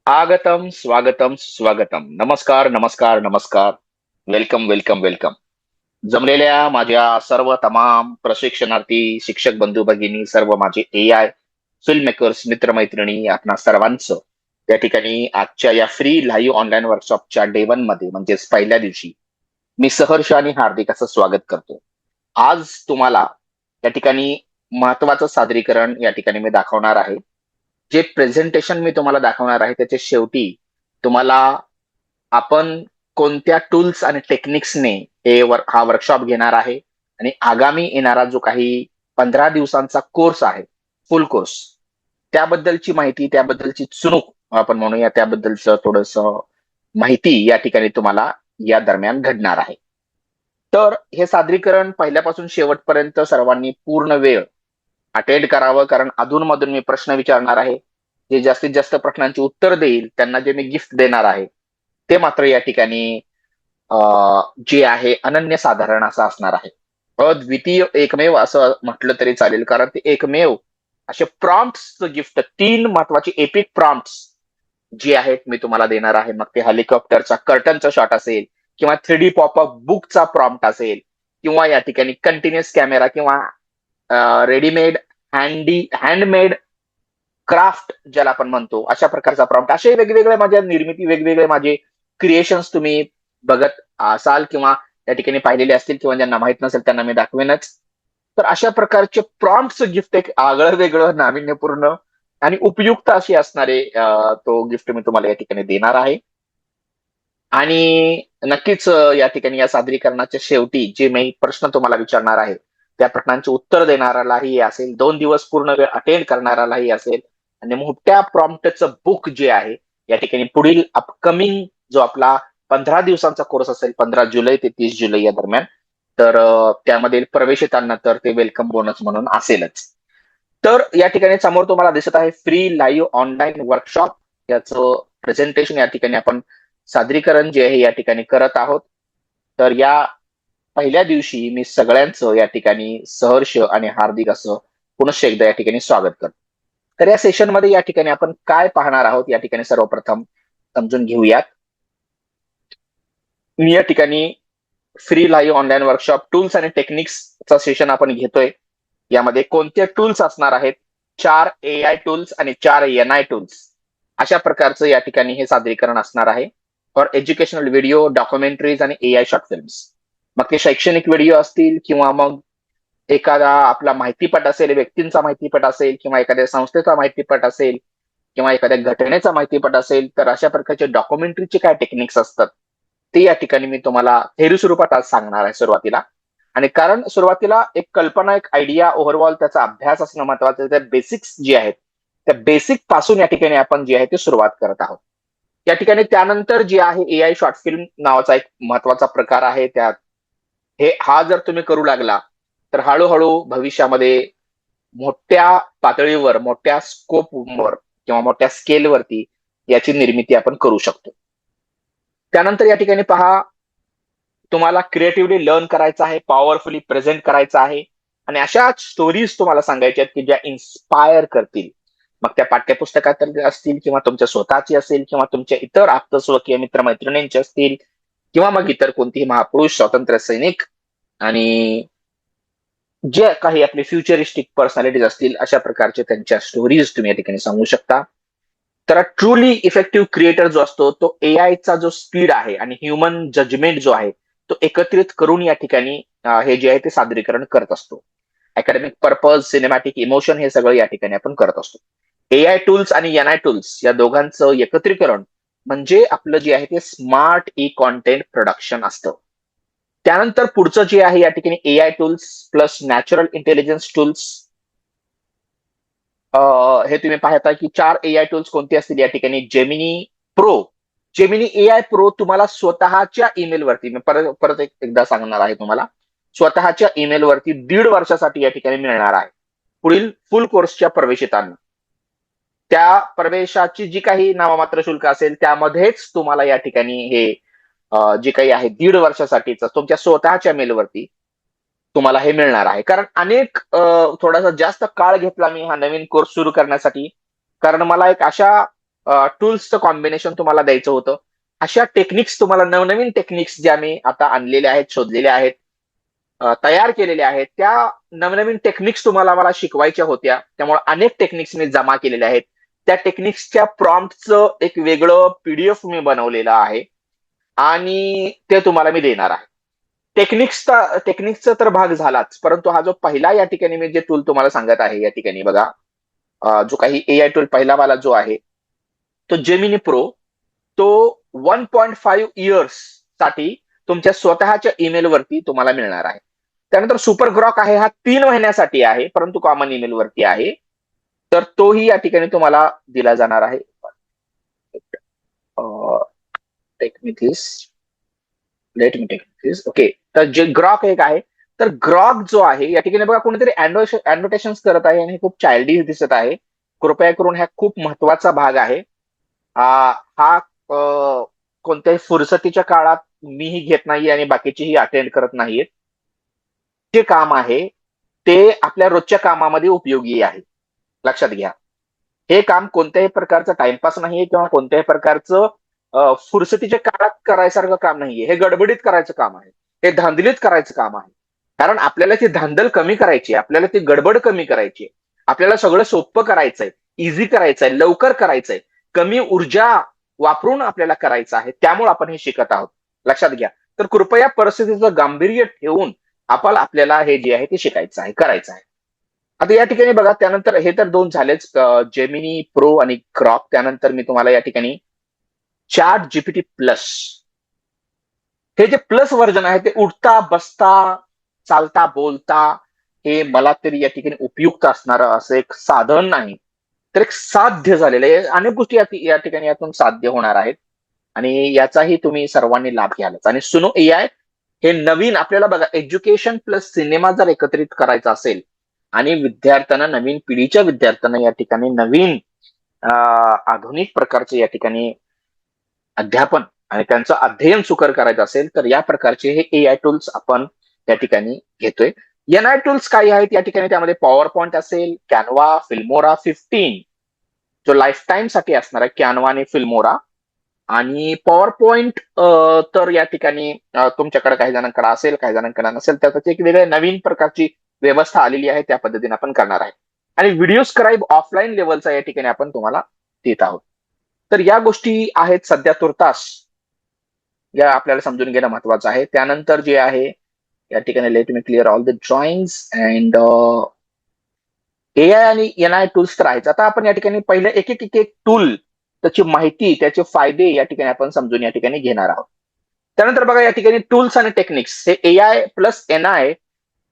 आगतम स्वागतम स्वागतम. नमस्कार नमस्कार नमस्कार. Welcome welcome welcome. जमलेल्या माझ्या सर्व तमाम प्रशिक्षणार्थी, शिक्षक बंधू भगिनी, सर्व माझे AI फिल्म मेकर्स, मित्रमैत्रिणी, आपणा सर्वांचं त्या ठिकाणी आजच्या या फ्री लाईव्ह ऑनलाईन वर्कशॉपच्या डे 1 मध्ये म्हणजेच पहिल्या दिवशी मी सहर्ष आणि हार्दिक असं स्वागत करतो. आज तुम्हाला त्या ठिकाणी महत्वाचं सादरीकरण या ठिकाणी मी दाखवणार आहे. जे प्रेझेंटेशन मी तुम्हाला दाखवणार आहे त्याच्या शेवटी तुम्हाला आपण कोणत्या टूल्स आणि टेक्निक्सने हा वर्कशॉप घेणार आहे आणि आगामी येणारा जो काही 15 दिवसांचा कोर्स आहे, फुल कोर्स, त्याबद्दलची माहिती, त्याबद्दलची चुणूक आपण म्हणूया, त्याबद्दलचं थोडस माहिती या ठिकाणी तुम्हाला या दरम्यान घडणार आहे. तर हे सादरीकरण पहिल्यापासून शेवटपर्यंत सर्वांनी पूर्ण वेळ अटेंड करावं, कारण अधूनमधून मी प्रश्न विचारणार आहे. जे जास्तीत जास्त प्रश्नांची उत्तर देईल त्यांना जे मी गिफ्ट देणार आहे ते मात्र या ठिकाणी जे आहे अनन्यसाधारण असं असणार आहे. अद्वितीय, एकमेव असं म्हटलं तरी चालेल, कारण ते एकमेव असे प्रॉम्प्टचं गिफ्ट, 3 महत्वाचे एपिक प्रॉम्प्ट्स जे आहेत मी तुम्हाला देणार आहे. मग ते हेलिकॉप्टरचा कर्टनचा शॉट असेल, किंवा 3D पॉपअप बुकचा प्रॉम्प्ट असेल, किंवा या ठिकाणी कंटिन्युअस कॅमेरा, किंवा रेडीमेड हँडमेड क्राफ्ट ज्याला आपण म्हणतो, अशा प्रकारचा प्रॉम्प्ट. असे वेगवेगळे माझ्या निर्मिती, वेगवेगळे माझे क्रिएशन्स तुम्ही बघत असाल, किंवा त्या ठिकाणी पाहिलेले असतील, किंवा ज्यांना माहित नसेल त्यांना मी दाखवेनच. तर अशा प्रकारचे प्रॉम्प्टचं गिफ्ट, एक आगळं वेगळं, नाविन्यपूर्ण आणि उपयुक्त अशी असणारे तो गिफ्ट मी तुम्हाला या ठिकाणी देणार आहे. आणि नक्कीच या ठिकाणी या सादरीकरणाच्या शेवटी जे मी प्रश्न तुम्हाला विचारणार आहे त्या प्रश्नांचे उत्तर देणारालाही असेल, 2 दिवस पूर्ण वेळ अटेंड करणारालाही असेल, आणि मोठ्या प्रॉम्प्टचं बुक जे आहे या ठिकाणी पुढील अपकमिंग जो आपला 15 दिवसांचा कोर्स असेल, 15 जुलै ते 30 जुलै या दरम्यान, तर त्यामध्ये प्रवेशितांना तर ते वेलकम बोनस म्हणून असेलच. तर या ठिकाणी समोर तुम्हाला दिसत आहे फ्री लाईव्ह ऑनलाईन वर्कशॉप, याचं प्रेझेंटेशन या ठिकाणी आपण सादरीकरण जे आहे या ठिकाणी करत आहोत. तर या पहिल्या दिवशी मी सगळ्यांचं या ठिकाणी सहर्ष आणि हार्दिक असं पुनश्च एकदा या ठिकाणी स्वागत करतो. तर या सेशनमध्ये या ठिकाणी आपण काय पाहणार आहोत या ठिकाणी सर्वप्रथम समजून घेऊयात. मी या ठिकाणी free live online workshop tools आणि टेक्निक्सचा सेशन आपण घेतोय. यामध्ये कोणते टूल्स असणार आहेत? 4 AI टूल्स आणि 4 NI टूल्स, अशा प्रकारचं या ठिकाणी हे सादरीकरण असणार आहे. फॉर एज्युकेशनल व्हिडिओ, डॉक्युमेंटरीज आणि AI शॉर्ट फिल्म्स. मग ते शैक्षणिक व्हिडिओ असतील, किंवा मग एखादा आपला माहितीपट असेल, व्यक्तींचा माहितीपट असेल, किंवा एखाद्या संस्थेचा माहितीपट असेल, किंवा एखाद्या घटनेचा माहितीपट असेल, तर अशा प्रकारचे डॉक्युमेंटरीचे काय टेक्निक्स असतात ते या ठिकाणी मी तुम्हाला थेरी स्वरूपात आज सांगणार आहे सुरुवातीला. आणि कारण सुरुवातीला एक कल्पना, एक आयडिया, ओव्हरऑल त्याचा अभ्यास असणं महत्वाचं आहे. तर बेसिक्स जे आहेत त्या बेसिक पासून या ठिकाणी आपण जे आहे ते सुरुवात करत आहोत. या ठिकाणी त्यानंतर जे आहे AI शॉर्ट फिल्म नावाचा एक महत्वाचा प्रकार आहे. त्यात हा जर तुम्ही करू लागला तर हळूहळू भविष्यामध्ये मोठ्या पातळीवर, मोठ्या स्कोपवर, किंवा मोठ्या स्केलवरती याची निर्मिती आपण करू शकतो. त्यानंतर या ठिकाणी पहा, तुम्हाला क्रिएटिव्हली लर्न करायचं आहे, पॉवरफुली प्रेझेंट करायचं आहे, आणि अशा स्टोरीज तुम्हाला सांगायच्या आहेत की ज्या इन्स्पायर करतील. मग त्या पाठ्यपुस्तकात असतील, किंवा तुमच्या स्वतःची असेल, किंवा तुमच्या इतर आप्तस्वकीय मित्रमैत्रिणींची असतील, किंवा मग इतर कोणतीही महापुरुष, स्वातंत्र्य सैनिक, आणि जे काही आपले फ्युचरिस्टिक पर्सनॅलिटीज असतील, अशा प्रकारचे त्यांच्या स्टोरीज तुम्ही या ठिकाणी सांगू शकता. तर ट्रुली इफेक्टिव्ह क्रिएटर जो असतो तो AIचा जो स्पीड आहे आणि ह्युमन जजमेंट जो आहे तो एकत्रित करून या ठिकाणी हे जे आहे ते सादरीकरण करत असतो. अकॅडमिक पर्पज, सिनेमॅटिक इमोशन, हे सगळं या ठिकाणी आपण करत असतो. AI टूल्स आणि NI टूल्स या दोघांचं एकत्रीकरण म्हणजे आपलं जे आहे ते स्मार्ट ई कॉन्टेंट प्रोडक्शन असतं. त्यानंतर पुढचं जे आहे या ठिकाणी AI tools plus natural intelligence tools. हे तुम्ही पाहता की 4 AI टूल्स कोणते असतील या ठिकाणी? प्रो जेमिनी AI प्रो तुम्हाला स्वतःच्या ईमेल वरती, मी परत परत एकदा सांगणार आहे तुम्हाला, स्वतःच्या ईमेल वरती 1.5 वर्षासाठी या ठिकाणी मिळणार आहे पुढील फुल कोर्सच्या प्रवेशितांना. त्या प्रवेशाची जी काही नाममात्र शुल्क असेल त्यामध्येच तुम्हाला या ठिकाणी हे जे काही आहे 1.5 वर्षासाठीच तुमच्या स्वतःच्या मेलवरती तुम्हाला हे मिळणार आहे. कारण अनेक थोडासा जास्त काळ घेतला मी हा नवीन कोर्स सुरू करण्यासाठी, कारण मला एक अशा टूल्सचं कॉम्बिनेशन तुम्हाला द्यायचं होतं. अशा टेक्निक्स तुम्हाला नवनवीन टेक्निक्स ज्या मी आता आणलेल्या आहेत, शोधलेल्या आहेत, तयार केलेल्या आहेत, त्या नवनवीन टेक्निक्स तुम्हाला मला शिकवायच्या होत्या. त्यामुळे अनेक टेक्निक्स मी जमा केलेल्या आहेत. त्या टेक्निक्सच्या प्रॉम्प्टचं एक वेगळं पीडीएफ मी बनवलेलं आहे आणि ते तुम्हाला मी देणार आहे. टेक्निक्सचा तर भाग झालाच, परंतु हा जो पहिला या ठिकाणी मी जे टूल तुम्हाला सांगत आहे या ठिकाणी बघा, जो काही एआय टूल पहिला वाला जो आहे तो जेमिनी प्रो, तो 1.5 इयर्स साठी तुमच्या स्वतःच्या ईमेल वरती तुम्हाला मिळणार आहे. त्यानंतर सुपर ग्रॉक आहे, हा 3 महिन्यासाठी आहे, परंतु कॉमन ईमेल वरती आहे. तर तोही या ठिकाणी तुम्हाला दिला जाणार आहे. Take me this let me take this okay. तर जे ग्रॉक एक आहे, तर ग्रॉक जो आहे या ठिकाणी बघा कोणीतरी अॅनोटेशन करत आहे आणि खूप चाइल्डिश दिसत आहे. कृपया करून हा खूप महत्वाचा भाग आहे. हा कोणत्याही फुरसतीच्या काळात मीही घेत नाही आणि बाकीचेही अटेंड करत नाहीत. जे काम आहे ते आपल्या रोजच्या कामामध्ये उपयोगी आहे. लक्षात घ्या, हे काम कोणत्याही प्रकारचं टाइमपास नाहीये किंवा कोणत्याही प्रकारचं फुरसतीच्या काळात करायसारखं काम नाहीये. हे गडबडीत करायचं काम आहे, हे धांदलीत करायचं काम आहे. कारण आपल्याला ती धांदल कमी करायची आहे, आपल्याला ती गडबड कमी करायची आहे, आपल्याला सगळं सोपं करायचंय, इझी करायचंय, लवकर करायचंय, कमी ऊर्जा वापरून आपल्याला करायचं आहे. त्यामुळे आपण हे शिकत आहोत. लक्षात घ्या. तर कृपया परिस्थितीचं गांभीर्य ठेवून आपल्याला हे जे आहे ते शिकायचं आहे, करायचं आहे. आता या ठिकाणी बघा, त्यानंतर हे तर दोन झालेच, जेमिनी प्रो आणि ग्रॉक. त्यानंतर मी तुम्हाला या ठिकाणी चॅट जीपीटी प्लस, हे जे प्लस व्हर्जन आहे ते उठता बसता चालता बोलता हे मला तरी या ठिकाणी उपयुक्त असणारं असं एक साधन नाही, तर एक साध्य झालेलं आहे. अनेक गोष्टी या ठिकाणी यातून साध्य होणार आहेत आणि याचाही तुम्ही सर्वांनी लाभ घ्यालाच. आणि सुनो एआय हे नवीन आपल्याला बघा, एज्युकेशन प्लस सिनेमा जर एकत्रित करायचा असेल आणि विद्यार्थ्यांना, नवीन पिढीच्या विद्यार्थ्यांना या ठिकाणी नवीन आधुनिक प्रकारचे या ठिकाणी अध्यापन आणि त्यांचं अध्ययन सुकर करायचं असेल, तर या प्रकारचे हे एआय टूल्स आपण या ठिकाणी घेतोय. एनआय टूल्स काय आहेत या ठिकाणी, त्यामध्ये पॉवर पॉइंट असेल, कॅनवा, फिल्मोरा 15 जो लाईफ टाइम साठी असणार आहे, कॅनवा आणि फिल्मोरा. आणि पॉवर पॉइंट तर या ठिकाणी तुमच्याकडे काही जणांकडे असेल, काही जणांकडे नसेल, तर त्याची एक वेगळ्या नवीन प्रकारची व्यवस्था आलेली आहे, त्या पद्धतीने आपण करणार आहे. आणि व्हिडिओ स्क्राईब ऑफलाईन लेवलचा या ठिकाणी आपण तुम्हाला देत आहोत. तर या गोष्टी आहेत सध्या तुर्तास, या आपल्याला समजून घेणं महत्वाचं आहे. त्यानंतर जे आहे या ठिकाणी, let me clear all the drawings and AI आणि एनआय टूल्स तर आहेच. आता आपण या ठिकाणी पहिलं एक एक एक एक टूल, त्याची माहिती, त्याचे फायदे या ठिकाणी आपण समजून या ठिकाणी घेणार आहोत. त्यानंतर बघा या ठिकाणी टूल्स आणि टेक्निक्स, हे एआय प्लस एनआय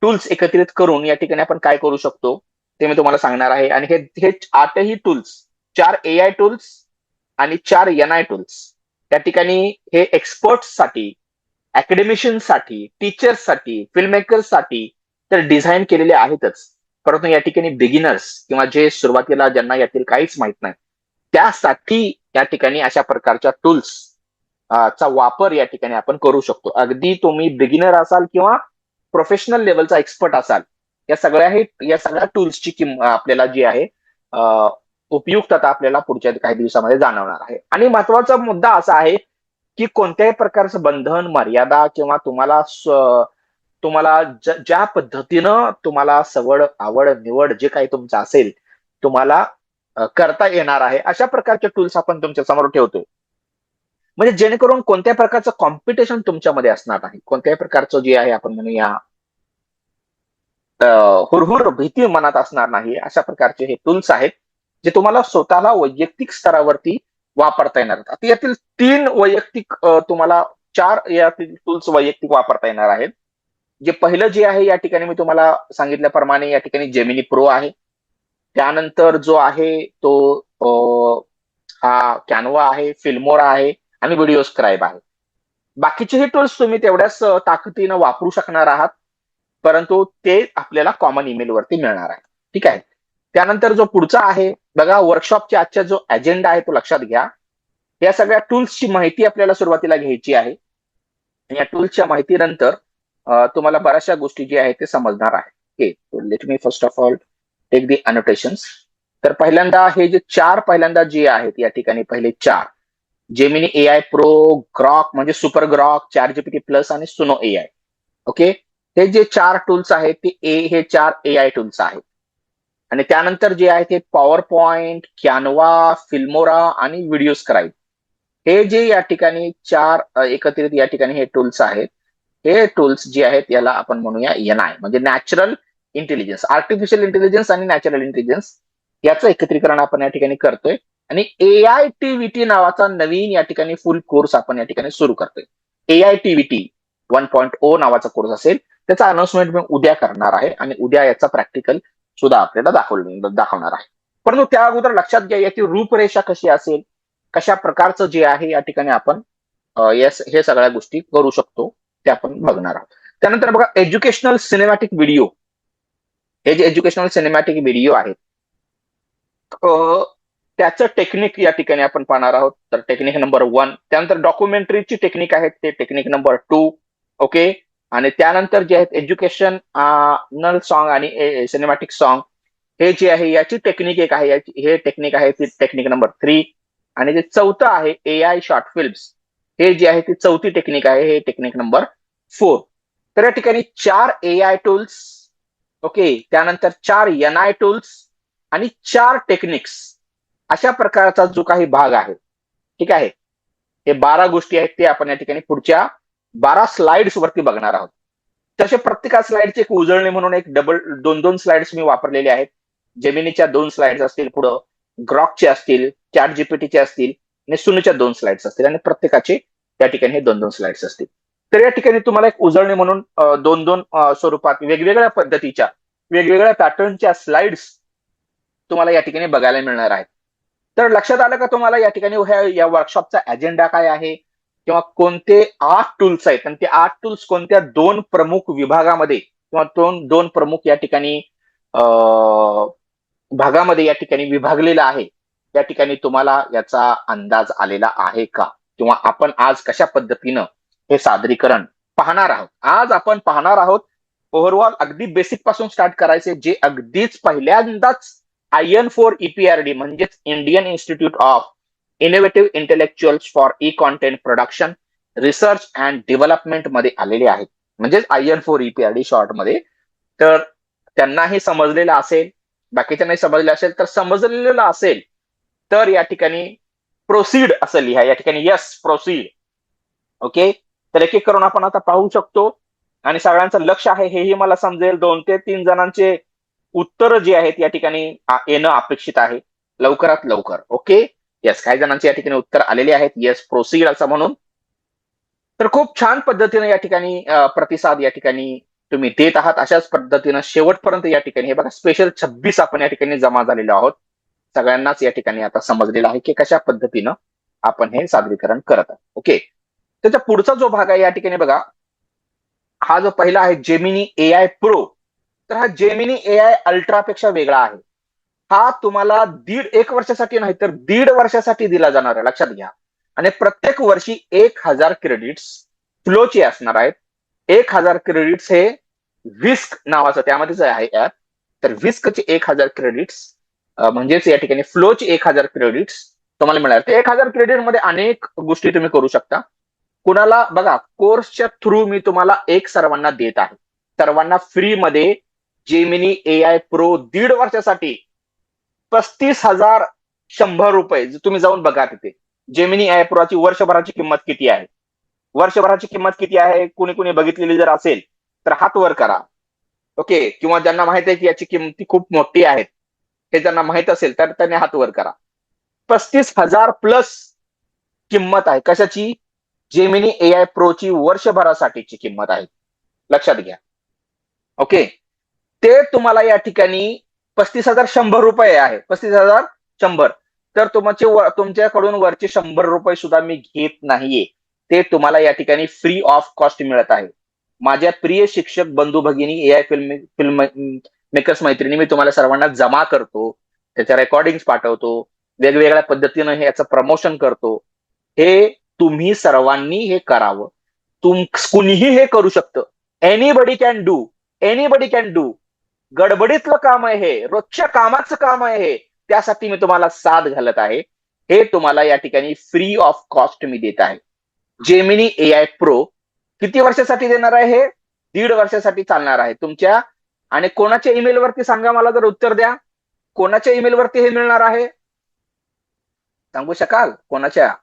टूल्स एकत्रित करून या ठिकाणी आपण काय करू शकतो ते मी तुम्हाला सांगणार आहे. आणि हे 8ही टूल्स, 4 एआय टूल्स आणि 4 एनआय टूल्स त्या ठिकाणी हे एक्सपर्ट्स साठी, अकॅडमिशियन्स साठी, टीचर्स साठी, फिल्म मेकर्स साठी तर डिझाईन केलेले आहेतच. परंतु या ठिकाणी बिगिनर्स किंवा जे सुरुवातीला, ज्यांना यातील काहीच माहित नाही, त्यासाठी या ठिकाणी अशा प्रकारच्या टूल्स चा वापर या ठिकाणी आपण करू शकतो. अगदी तुम्ही बिगिनर असाल किंवा प्रोफेशनल लेवलचा एक्सपर्ट असाल, या सगळ्या टूल्सची आपल्याला जी आहे उपयुक्तता आपल्याला पुढच्या काही दिवसामध्ये जाणवणार आहे. आणि महत्वाचा मुद्दा असा आहे की कोणत्याही प्रकारचं बंधन, मर्यादा किंवा तुम्हाला ज्या पद्धतीनं तुम्हाला सवड, आवड, निवड जे काही तुमचं असेल, तुम्हाला करता येणार आहे, अशा प्रकारचे टूल्स आपण तुमच्या समोर ठेवतोय. म्हणजे जेणेकरून कोणत्याही प्रकारचं कॉम्पिटिशन तुमच्यामध्ये असणार नाही, कोणत्याही प्रकारचं जे आहे आपण म्हणूया हुरहुर, भीती मनात असणार नाही. अशा प्रकारचे हे टूल्स आहेत जे तुम्हाला स्वतःला वैयक्तिक स्तरावरती वापरता येणार आहेत. आता यातील 3 वैयक्तिक तुम्हाला 4 यातील टूल्स वैयक्तिक वापरता येणार आहेत. जे पहिलं जे आहे या ठिकाणी मी तुम्हाला सांगितल्याप्रमाणे या ठिकाणी जेमिनी प्रो आहे. त्यानंतर जो आहे तो हा कॅनवा आहे, फिल्मोरा आहे आणि व्हिडिओ स्क्राईब आहे. बाकीचेही टूल्स तुम्ही तेवढ्याच ताकदीनं वापरू शकणार आहात, परंतु ते आपल्याला कॉमन ईमेल वरती मिळणार आहे. ठीक आहे. त्यानंतर जो पुढचा आहे बघा, वर्कशॉपच्या आजचा जो अजेंडा आहे तो लक्षात घ्या. या सगळ्या टूल्सची माहिती आपल्याला सुरुवातीला घ्यायची आहे. या टूल्सच्या माहितीनंतर तुम्हाला बऱ्याचशा गोष्टी जे आहेत ते समजणार आहे. Let me first of all take the annotations तर पहिल्यांदा हे जे चार पहिल्यांदा जे आहेत या ठिकाणी पहिले चार, जेमिनी एआय प्रो, ग्रॉक म्हणजे super Grok, chat GPT plus आणि सुनो एआय. ओके, हे जे चार टूल्स आहेत ते हे चार एआय टूल्स आहेत. आणि त्यानंतर जे आहे ते पॉवर पॉइंट, कॅनवा, फिल्मोरा आणि व्हिडिओ स्क्राईब, हे जे या ठिकाणी चार एकत्रित या ठिकाणी हे टूल्स आहेत. हे टूल्स जे आहेत याला आपण म्हणूया एनआय, म्हणजे नॅचरल इंटेलिजन्स, आर्टिफिशियल इंटेलिजन्स आणि नॅचरल इंटेलिजन्स याचं एकत्रीकरण आपण या ठिकाणी करतोय. आणि एआय टीव्हीटी नावाचा नवीन या ठिकाणी फुल कोर्स आपण या ठिकाणी सुरू करतोय. एआय टीव्हीटी 1.0 नावाचा कोर्स असेल, त्याचा अनाउन्समेंट मी उद्या करणार आहे आणि उद्या याचा प्रॅक्टिकल सुद्धा आपल्याला दाखवणार आहे. परंतु त्या अगोदर लक्षात घ्या याची रूपरेषा कशी असेल, कशा प्रकारचं जे आहे या ठिकाणी आपण हे सगळ्या गोष्टी करू शकतो ते आपण बघणार आहोत. त्यानंतर बघा एज्युकेशनल सिनेमॅटिक व्हिडिओ, हे जे एज्युकेशनल सिनेमॅटिक व्हिडिओ आहेत त्याचं टेक्निक या ठिकाणी आपण पाहणार आहोत. तर टेक्निक नंबर 1, त्यानंतर डॉक्युमेंटरीची टेक्निक आहेत ते टेक्निक नंबर 2. ओके, आणि त्यानंतर जे आहेत एज्युकेशन नल सॉन्ग आणि सिनेमॅटिक सॉन्ग, हे जे आहे याची टेक्निक एक आहे, हे टेक्निक आहे ती टेक्निक नंबर 3. आणि जे चौथं आहे एआय शॉर्ट फिल्म्स, हे जे आहे ती चौथी टेक्निक आहे, हे टेक्निक नंबर 4. तर या ठिकाणी 4 एआय टूल्स, ओके, त्यानंतर 4 एनआय टूल्स आणि 4 टेक्निक्स, अशा प्रकारचा जो काही भाग आहे, ठीक आहे, हे 12 गोष्टी आहेत ते आपण या ठिकाणी पुढच्या 12 स्लाइड्स वरती बघणार आहोत. तसे प्रत्येक स्लाइडचे एक उजळणी म्हणून एक दोन दोन स्लाइड्स मी वापरलेले आहेत. जेमिनीच्या 2 स्लाइड्स असतील, पुढं ग्रॉकचे असतील, चॅट जीपीटीचे असतील आणि सुनूच्या 2 स्लाइड्स असतील आणि प्रत्येकाचे त्या ठिकाणी हे 2-2 स्लाइड्स असतील. तर या ठिकाणी तुम्हाला एक उजळणी म्हणून 2-2 स्वरूपात वेगवेगळ्या पद्धतीच्या वेगवेगळ्या पॅटर्नच्या स्लाइड्स तुम्हाला या ठिकाणी बघायला मिळणार आहेत. तर लक्षात आलं का तुम्हाला या ठिकाणी या वर्कशॉपचा अजेंडा काय आहे किंवा कोणते 8 टूल्स आहेत आणि ते 8 टूल्स कोणत्या 2 प्रमुख विभागामध्ये किंवा दोन प्रमुख या ठिकाणी भागामध्ये या ठिकाणी विभागलेलं आहे, या ठिकाणी तुम्हाला याचा अंदाज आलेला आहे का? किंवा आपण आज कशा पद्धतीनं हे सादरीकरण पाहणार आहोत? आज आपण पाहणार आहोत ओव्हरऑल अगदी बेसिक पासून स्टार्ट करायचे, जे अगदीच पहिल्यांदाच IN4 EPRD म्हणजेच Indian institute of innovative intellectuals for e content production research and development मध्ये आलेले आहेत, म्हणजेच IN4 EPRD शॉर्ट मध्ये. तर त्यांनाही समजलेलं असेल, बाकीच्यांनाही समजले असेल, तर समजलेलं असेल तर या ठिकाणी प्रोसीड असं लिहा, या ठिकाणी यस प्रोसीड. ओके, तर एक एक करून आपण आता पाहू शकतो आणि सगळ्यांचं लक्ष आहे हेही मला समजेल. 2 ते 3 जणांचे उत्तर जे आहेत या ठिकाणी येणं अपेक्षित आहे लवकरात लवकर. ओके, यस, काही जणांचे या ठिकाणी उत्तर आलेले आहेत यस प्रोसीड असं म्हणून. तर खूप छान पद्धतीने या ठिकाणी प्रतिसाद या ठिकाणी तुम्ही देत आहात. अशाच पद्धतीनं शेवटपर्यंत या ठिकाणी हे बघा स्पेशल 26 आपण या ठिकाणी जमा झालेलो आहोत. सगळ्यांनाच या ठिकाणी आता समजलेलं आहे की कशा पद्धतीनं आपण हे सादरीकरण करत आहोत. ओके, त्याचा पुढचा जो भाग आहे या ठिकाणी बघा, हा जो पहिला आहे जेमिनी एआय प्रो, तर हा जेमिनी एआय अल्ट्रापेक्षा वेगळा आहे. हा तुम्हाला 1.5 वर्षासाठी नाही तर 1.5 वर्षासाठी दिला जाणार आहे, लक्षात घ्या. आणि प्रत्येक वर्षी 1000 क्रेडिट्स फ्लोचे असणार आहेत. 1000 क्रेडिट्स हे विस्क नावाचं त्यामध्येच आहे ऍप, तर विस्कचे 1000 क्रेडिट्स म्हणजेच या ठिकाणी फ्लोचे 1000 क्रेडिट्स तुम्हाला मिळणार. ते 1000 क्रेडिट मध्ये अनेक गोष्टी तुम्ही करू शकता. कुणाला बघा कोर्सच्या थ्रू मी तुम्हाला एक सर्वांना देत आहे, सर्वांना फ्री मध्ये जेमिनी एआय प्रो 1.5 वर्षासाठी 35,100 रुपये. तुम्ही जाऊन बघा तिथे जेमिनी एआय प्रोची वर्षभराची किंमत किती आहे. वर्षभराची किंमत किती आहे कुणी कुणी बघितलेली जर असेल तर हात वर करा. ओके, किंवा ज्यांना माहित आहे की याची किंमती खूप मोठी आहेत हे ज्यांना माहित असेल तर त्यांनी हात वर करा. 35,000 प्लस किंमत आहे कशाची? जेमिनी एआय प्रोची वर्षभरासाठीची किंमत आहे, लक्षात घ्या. ओके, ते तुम्हाला या ठिकाणी 35,100 रुपये आहे, 35,100. तर तुमच्याकडून वरचे 100 रुपये सुद्धा मी घेत नाहीये, ते तुम्हाला या ठिकाणी फ्री ऑफ कॉस्ट मिळत आहे. माझ्या प्रिय शिक्षक बंधू भगिनी एआय फिल्म मेकर्स मैत्रिणी, मी तुम्हाला सर्वांना जमा करतो, त्याच्या रेकॉर्डिंग पाठवतो, वेगवेगळ्या पद्धतीनं हे याचं प्रमोशन करतो. हे तुम्ही सर्वांनी हे करावं. कुणीही हे करू शकतं. Anybody can do, anybody can do. गडबडीतलं काम आहे हे, रोजच्या कामाचं काम आहे हे. त्यासाठी मी तुम्हाला साथ घालत आहे. हे तुम्हाला या ठिकाणी फ्री ऑफ कॉस्ट मी देत आहे. जेमिनी AI प्रो किती वर्षासाठी देणार आहे? हे 1.5 वर्षासाठी चालणार आहे तुमच्या. आणि कोणाच्या ईमेल वरती सांगा मला, जर उत्तर द्या. कोणाच्या ईमेल वरती हे मिळणार आहे? सांगू शकाल कोणाच्या?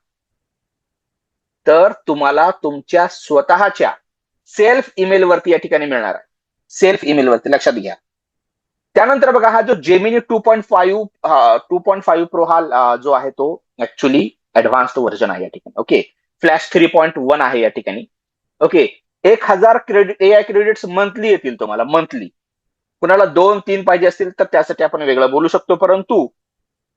तर तुम्हाला तुमच्या स्वतःच्या सेल्फ ईमेल वरती या ठिकाणी मिळणार आहे. सेल्फ ईमेल वरती, लक्षात घ्या. त्यानंतर बघा, हा जो जेमिनी 2.5 प्रो हा जो आहे तो ऍक्च्युली ऍडव्हान्स्ड व्हर्जन आहे या ठिकाणी. ओके, फ्लॅश 3.1 आहे या ठिकाणी. ओके, 1000 AI क्रेडिट्स मंथली येतील तुम्हाला, मंथली. कुणाला 2-3 पाहिजे असतील तर त्यासाठी आपण वेगळं बोलू शकतो, परंतु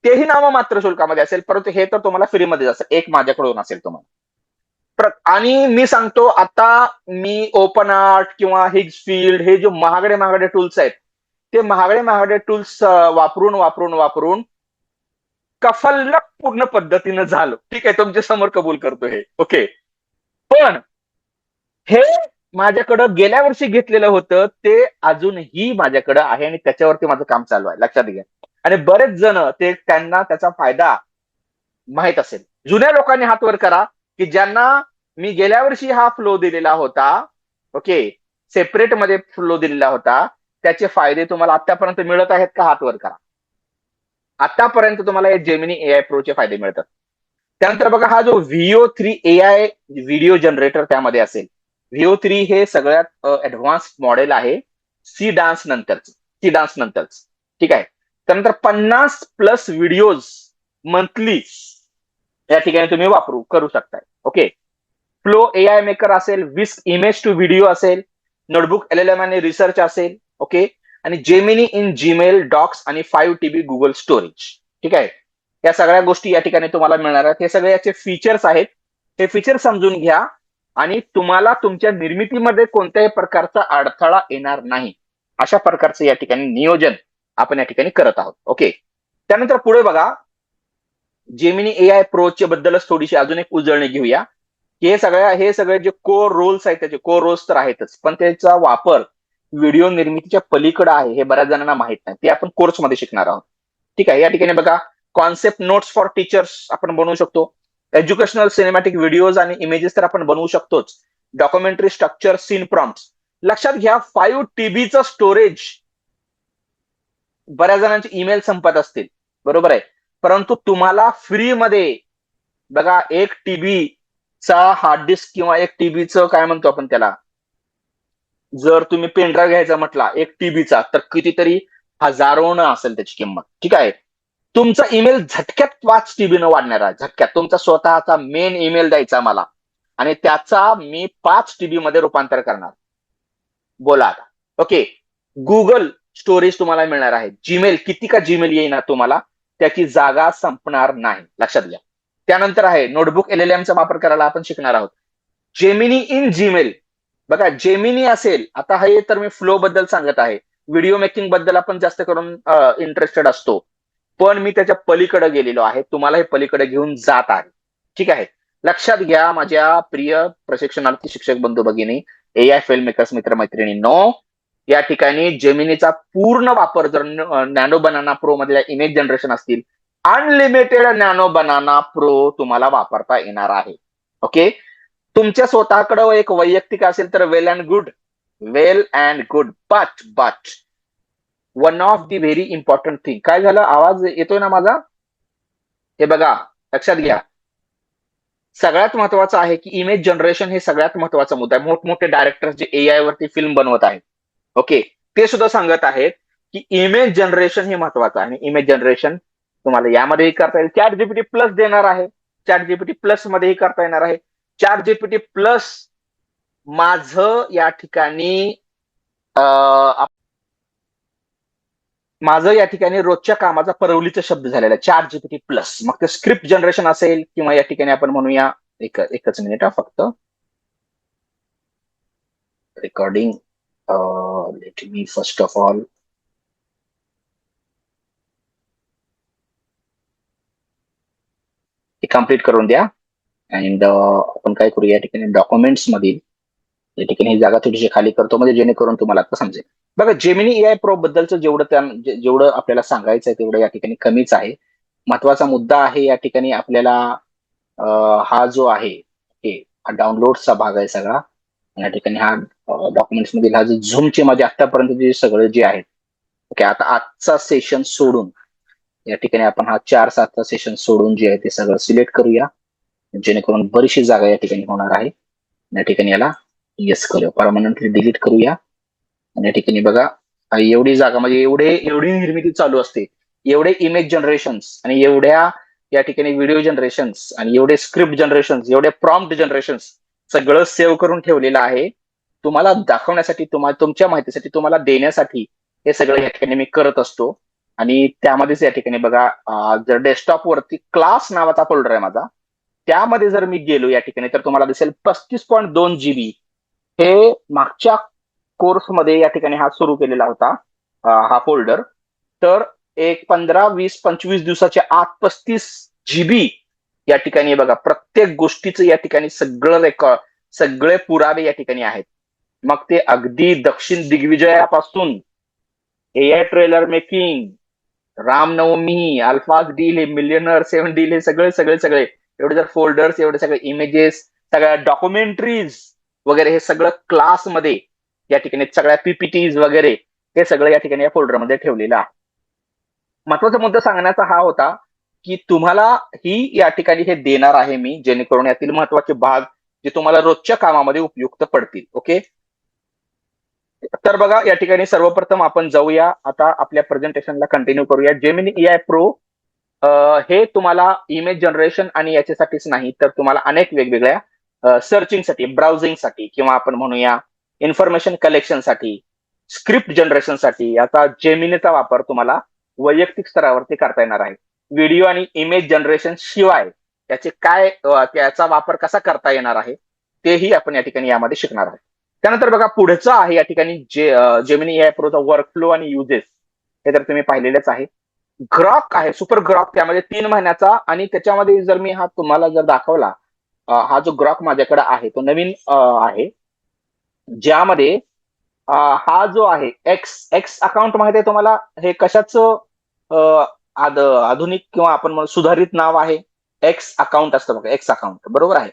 तेही नाममात्र शुल्कामध्ये असेल, परंतु हे तर तुम्हाला फ्रीमध्ये असेल, एक माझ्याकडून असेल तुम्हाला. आणि मी सांगतो, आता मी ओपन आर्ट किंवा हिग्स फील्ड हे जे महागडे महागडे टूल्स आहेत, ते महागडे महागडे टूल्स वापरून वापरून वापरून कफल्लक पूर्ण पद्धतीनं झालं. ठीक आहे, तुमच्या समोर कबूल करतो हे. ओके, पण हे माझ्याकडं गेल्या वर्षी घेतलेलं होतं, ते अजूनही माझ्याकडं आहे आणि त्याच्यावरती माझं काम चालू आहे, लक्षात घ्या. आणि बरेच जण त्यांना त्याचा फायदा माहित असेल. जुन्या लोकांनी हात वर करा की ज्यांना मी गेल्या वर्षी हा फ्लो दिलेला होता. ओके, सेपरेट मध्ये फ्लो दिलेला होता, त्याचे फायदे तुम्हाला आतापर्यंत मिळत आहेत का? हात वर करा. आतापर्यंत तुम्हाला हे जेमिनी AI प्रोचे फायदे मिळतात. त्यानंतर बघा, हा जो VO3 AI व्हिडिओ जनरेटर त्यामध्ये असेल. VO3 हे सगळ्यात ऍडव्हान्स मॉडेल आहे सी डान्स नंतरच. ठीक आहे. त्यानंतर 50+ व्हिडिओज मंथली या ठिकाणी तुम्ही करू शकताय. ओके, फ्लो AI मेकर असेल, विस्क इमेज टू व्हिडिओ असेल, नोटबुक LLM आणि रिसर्च असेल. ओके, आणि जेमिनी इन जीमेल डॉक्स आणि 5 TB गुगल स्टोरेज. ठीक आहे, या सगळ्या गोष्टी या ठिकाणी तुम्हाला मिळणार आहेत. हे सगळे याचे फीचर्स आहेत. हे फीचर समजून घ्या आणि तुम्हाला तुमच्या निर्मितीमध्ये कोणत्याही प्रकारचा अडथळा येणार नाही, अशा प्रकारचं या ठिकाणी नियोजन आपण या ठिकाणी करत आहोत. ओके, त्यानंतर पुढे बघा, जेमिनी AI प्रोच्या बद्दलच थोडीशी अजून एक उजळणी घेऊया. हे सगळे जे कोर रोल्स आहेत, त्याचे कोर रोल्स तर आहेतच, पण त्याचा वापर व्हिडिओ निर्मितीच्या पलीकडे आहे हे बऱ्याच जणांना माहित नाही. ते आपण कोर्समध्ये शिकणार आहोत. ठीक आहे, या ठिकाणी बघा, कॉन्सेप्ट नोट्स फॉर टीचर्स आपण बनवू शकतो. एज्युकेशनल सिनेमॅटिक व्हिडिओज आणि इमेजेस तर आपण बनवू शकतोच. Documentary structure, scene prompts. लक्षात घ्या, 5 TBचं स्टोरेज. बऱ्याच जणांचे ईमेल संपत असतील, बरोबर आहे, परंतु तुम्हाला फ्रीमध्ये बघा 1 TB चा हार्ड डिस्क किंवा 1 TBचं काय म्हणतो आपण त्याला, जर तुम्ही पेनड्राईव्ह घ्यायचा म्हटला 1 TBचा, तर कितीतरी हजारोनं असेल त्याची किंमत. ठीक आहे, तुमचा ईमेल झटक्यात 5 TB न वाढणारा, झटक्यात तुमचा स्वतःचा मेन ईमेल द्यायचा मला आणि त्याचा मी 5 TB मध्ये रूपांतर करणार. बोला आता. ओके, गुगल स्टोरेज तुम्हाला मिळणार आहे. जीमेल किती का जीमेल येईना तुम्हाला, त्याची जागा संपणार नाही, लक्षात घ्या. त्यानंतर आहे नोटबुक LLM चा वापर करायला आपण शिकणार आहोत. Gemini in Gmail. बघा, जेमिनी असेल, आता हे तर मी फ्लो बद्दल सांगत आहे, व्हिडिओ मेकिंग बद्दल आपण जास्त करून इंटरेस्टेड असतो, पण मी त्याच्या पलीकडे गेलेलो आहे, तुम्हाला हे पलीकडे घेऊन जात आहे. ठीक आहे, लक्षात घ्या माझ्या प्रिय प्रशिक्षणार्थी शिक्षक बंधू भगिनी, AI फिल्म मेकर्स मित्र मैत्रिणींनो, या ठिकाणी जेमिनीचा पूर्ण वापर जर नॅनो बनाना प्रो मधल्या इमेज जनरेशन असतील, अनलिमिटेड नॅनो बनाना प्रो तुम्हाला वापरता येणार आहे. ओके, तुमच्या स्वतःकडे एक वैयक्तिक असेल तर well and good, but one of the very important thing. काय झालं, आवाज येतोय ना माझा? हे बघा, लक्षात घ्या, सगळ्यात महत्वाचं आहे की इमेज जनरेशन हे सगळ्यात महत्वाचा मुद्दा आहे. मोठमोठे डायरेक्टर्स जे AI वरती फिल्म बनवत आहेत, ओके, ते सुद्धा सांगत आहेत की इमेज जनरेशन हे महत्वाचं आहे. आणि इमेज जनरेशन तुम्हाला यामध्येही करता येईल. ChatGPT प्लस देणार आहे, ChatGPT प्लस मध्येही करता येणार आहे. ChatGPT प्लस माझं या ठिकाणी माझं या ठिकाणी रोजच्या कामाचा परवलीचा शब्द झालेला आहे, ChatGPT प्लस. मग ते स्क्रिप्ट जनरेशन असेल किंवा या ठिकाणी आपण म्हणूया, एकच मिनिट फक्त, recording, late me first of all complete करून द्या. अँड आपण काय करू, या ठिकाणी डॉक्युमेंट्स मधील या ठिकाणी ही जागा थोडीशी खाली करतो, म्हणजे जेणेकरून तुम्हाला आता समजेल. बघा, जेमिनी एआय प्रो बद्दलचं जेवढं आपल्याला सांगायचं आहे तेवढं या ठिकाणी कमीच आहे. महत्वाचा मुद्दा आहे या ठिकाणी आपल्याला, हा जो आहे हा डाउनलोडचा भाग आहे सगळा. या ठिकाणी हा डॉक्युमेंट्स मधील हा जो झूमचे माझे आतापर्यंत जे सगळे जे आहेत. ओके, आता आजचा सेशन सोडून या ठिकाणी आपण हा 4-7चा सेशन सोडून जे आहे ते सगळं सिलेक्ट करूया, जेणेकरून बरीचशी जागा या ठिकाणी होणार आहे. या ठिकाणी याला येस करूया, परमनंटली डिलीट करूया. आणि या ठिकाणी बघा, एवढी जागा म्हणजे एवढी निर्मिती चालू असते, एवढे इमेज जनरेशन्स आणि एवढ्या या ठिकाणी व्हिडिओ जनरेशन्स आणि एवढे स्क्रिप्ट जनरेशन्स, एवढे प्रॉम्प्ट जनरेशन्स सगळं सेव्ह करून ठेवलेलं आहे तुम्हाला दाखवण्यासाठी, तुमच्या माहितीसाठी, तुम्हाला देण्यासाठी. हे सगळं या ठिकाणी मी करत असतो. आणि त्यामध्येच या ठिकाणी बघा, जर डेस्कटॉप वरती क्लास नावाचा फोल्डर आहे माझा, त्यामध्ये जर मी गेलो या ठिकाणी तर तुम्हाला दिसेल 35.2 GB. हे मागच्या कोर्समध्ये या ठिकाणी हा सुरू केलेला होता, हा फोल्डर. तर एक 15-20-25 दिवसाच्या आत 35 GB या ठिकाणी बघा, प्रत्येक गोष्टीचं या ठिकाणी सगळं रेकॉर्ड, सगळे पुरावे या ठिकाणी आहेत. मग ते अगदी दक्षिण दिग्विजयापासून एआय ट्रेलर मेकिंग, रामनवमी, अल्फाज डील, हे मिलियनर 7 डील, हे सगळे सगळे सगळे एवढे जर फोल्डर्स, एवढे सगळे इमेजेस, सगळ्या डॉक्युमेंटरीज वगैरे, हे सगळं क्लासमध्ये या ठिकाणी सगळ्या पीपीटीज वगैरे हे सगळं या ठिकाणी या फोल्डरमध्ये ठेवलेलं आहे. महत्वाचा मुद्दा सांगण्याचा हा होता की तुम्हाला ही या ठिकाणी हे देणार आहे मी, जेणेकरून यातील महत्वाचे भाग जे तुम्हाला रोजच्या कामामध्ये उपयुक्त पडतील. ओके, तर बघा, या ठिकाणी सर्वप्रथम आपण जाऊया आता आपल्या प्रेझेंटेशनला कंटिन्यू करूया. जेमिनी एआय प्रो हे तुम्हाला इमेज जनरेशन आणि याच्यासाठीच नाही, तर तुम्हाला अनेक वेगवेगळ्या सर्चिंगसाठी, ब्राउझिंगसाठी, किंवा आपण म्हणूया इन्फॉर्मेशन कलेक्शनसाठी, स्क्रिप्ट जनरेशनसाठी आता जेमिनीचा वापर तुम्हाला वैयक्तिक स्तरावरती करता येणार आहे. व्हिडिओ आणि इमेज जनरेशन शिवाय त्याचा वापर कसा करता येणार आहे तेही आपण या ठिकाणी यामध्ये शिकणार आहे. त्यानंतर बघा, पुढचं आहे या ठिकाणी जेमिनी एआय प्रोचा वर्कफ्लो आणि युजेस. हे तर तुम्ही पाहिलेलेच आहे. ग्रॉक आहे, सुपर ग्रॉक, त्यामध्ये 3 महिन्याचा. आणि त्याच्यामध्ये जर मी हा तुम्हाला जर दाखवला, हा जो ग्रॉक माझ्याकडे आहे तो नवीन आहे, ज्यामध्ये हा जो आहे एक्स एक्स अकाउंट माहिती आहे तुम्हाला, हे कशाचं आधुनिक किंवा आपण म्हणू सुधारित नाव आहे. एक्स अकाउंट असतं बघा, एक्स अकाउंट, बरोबर आहे.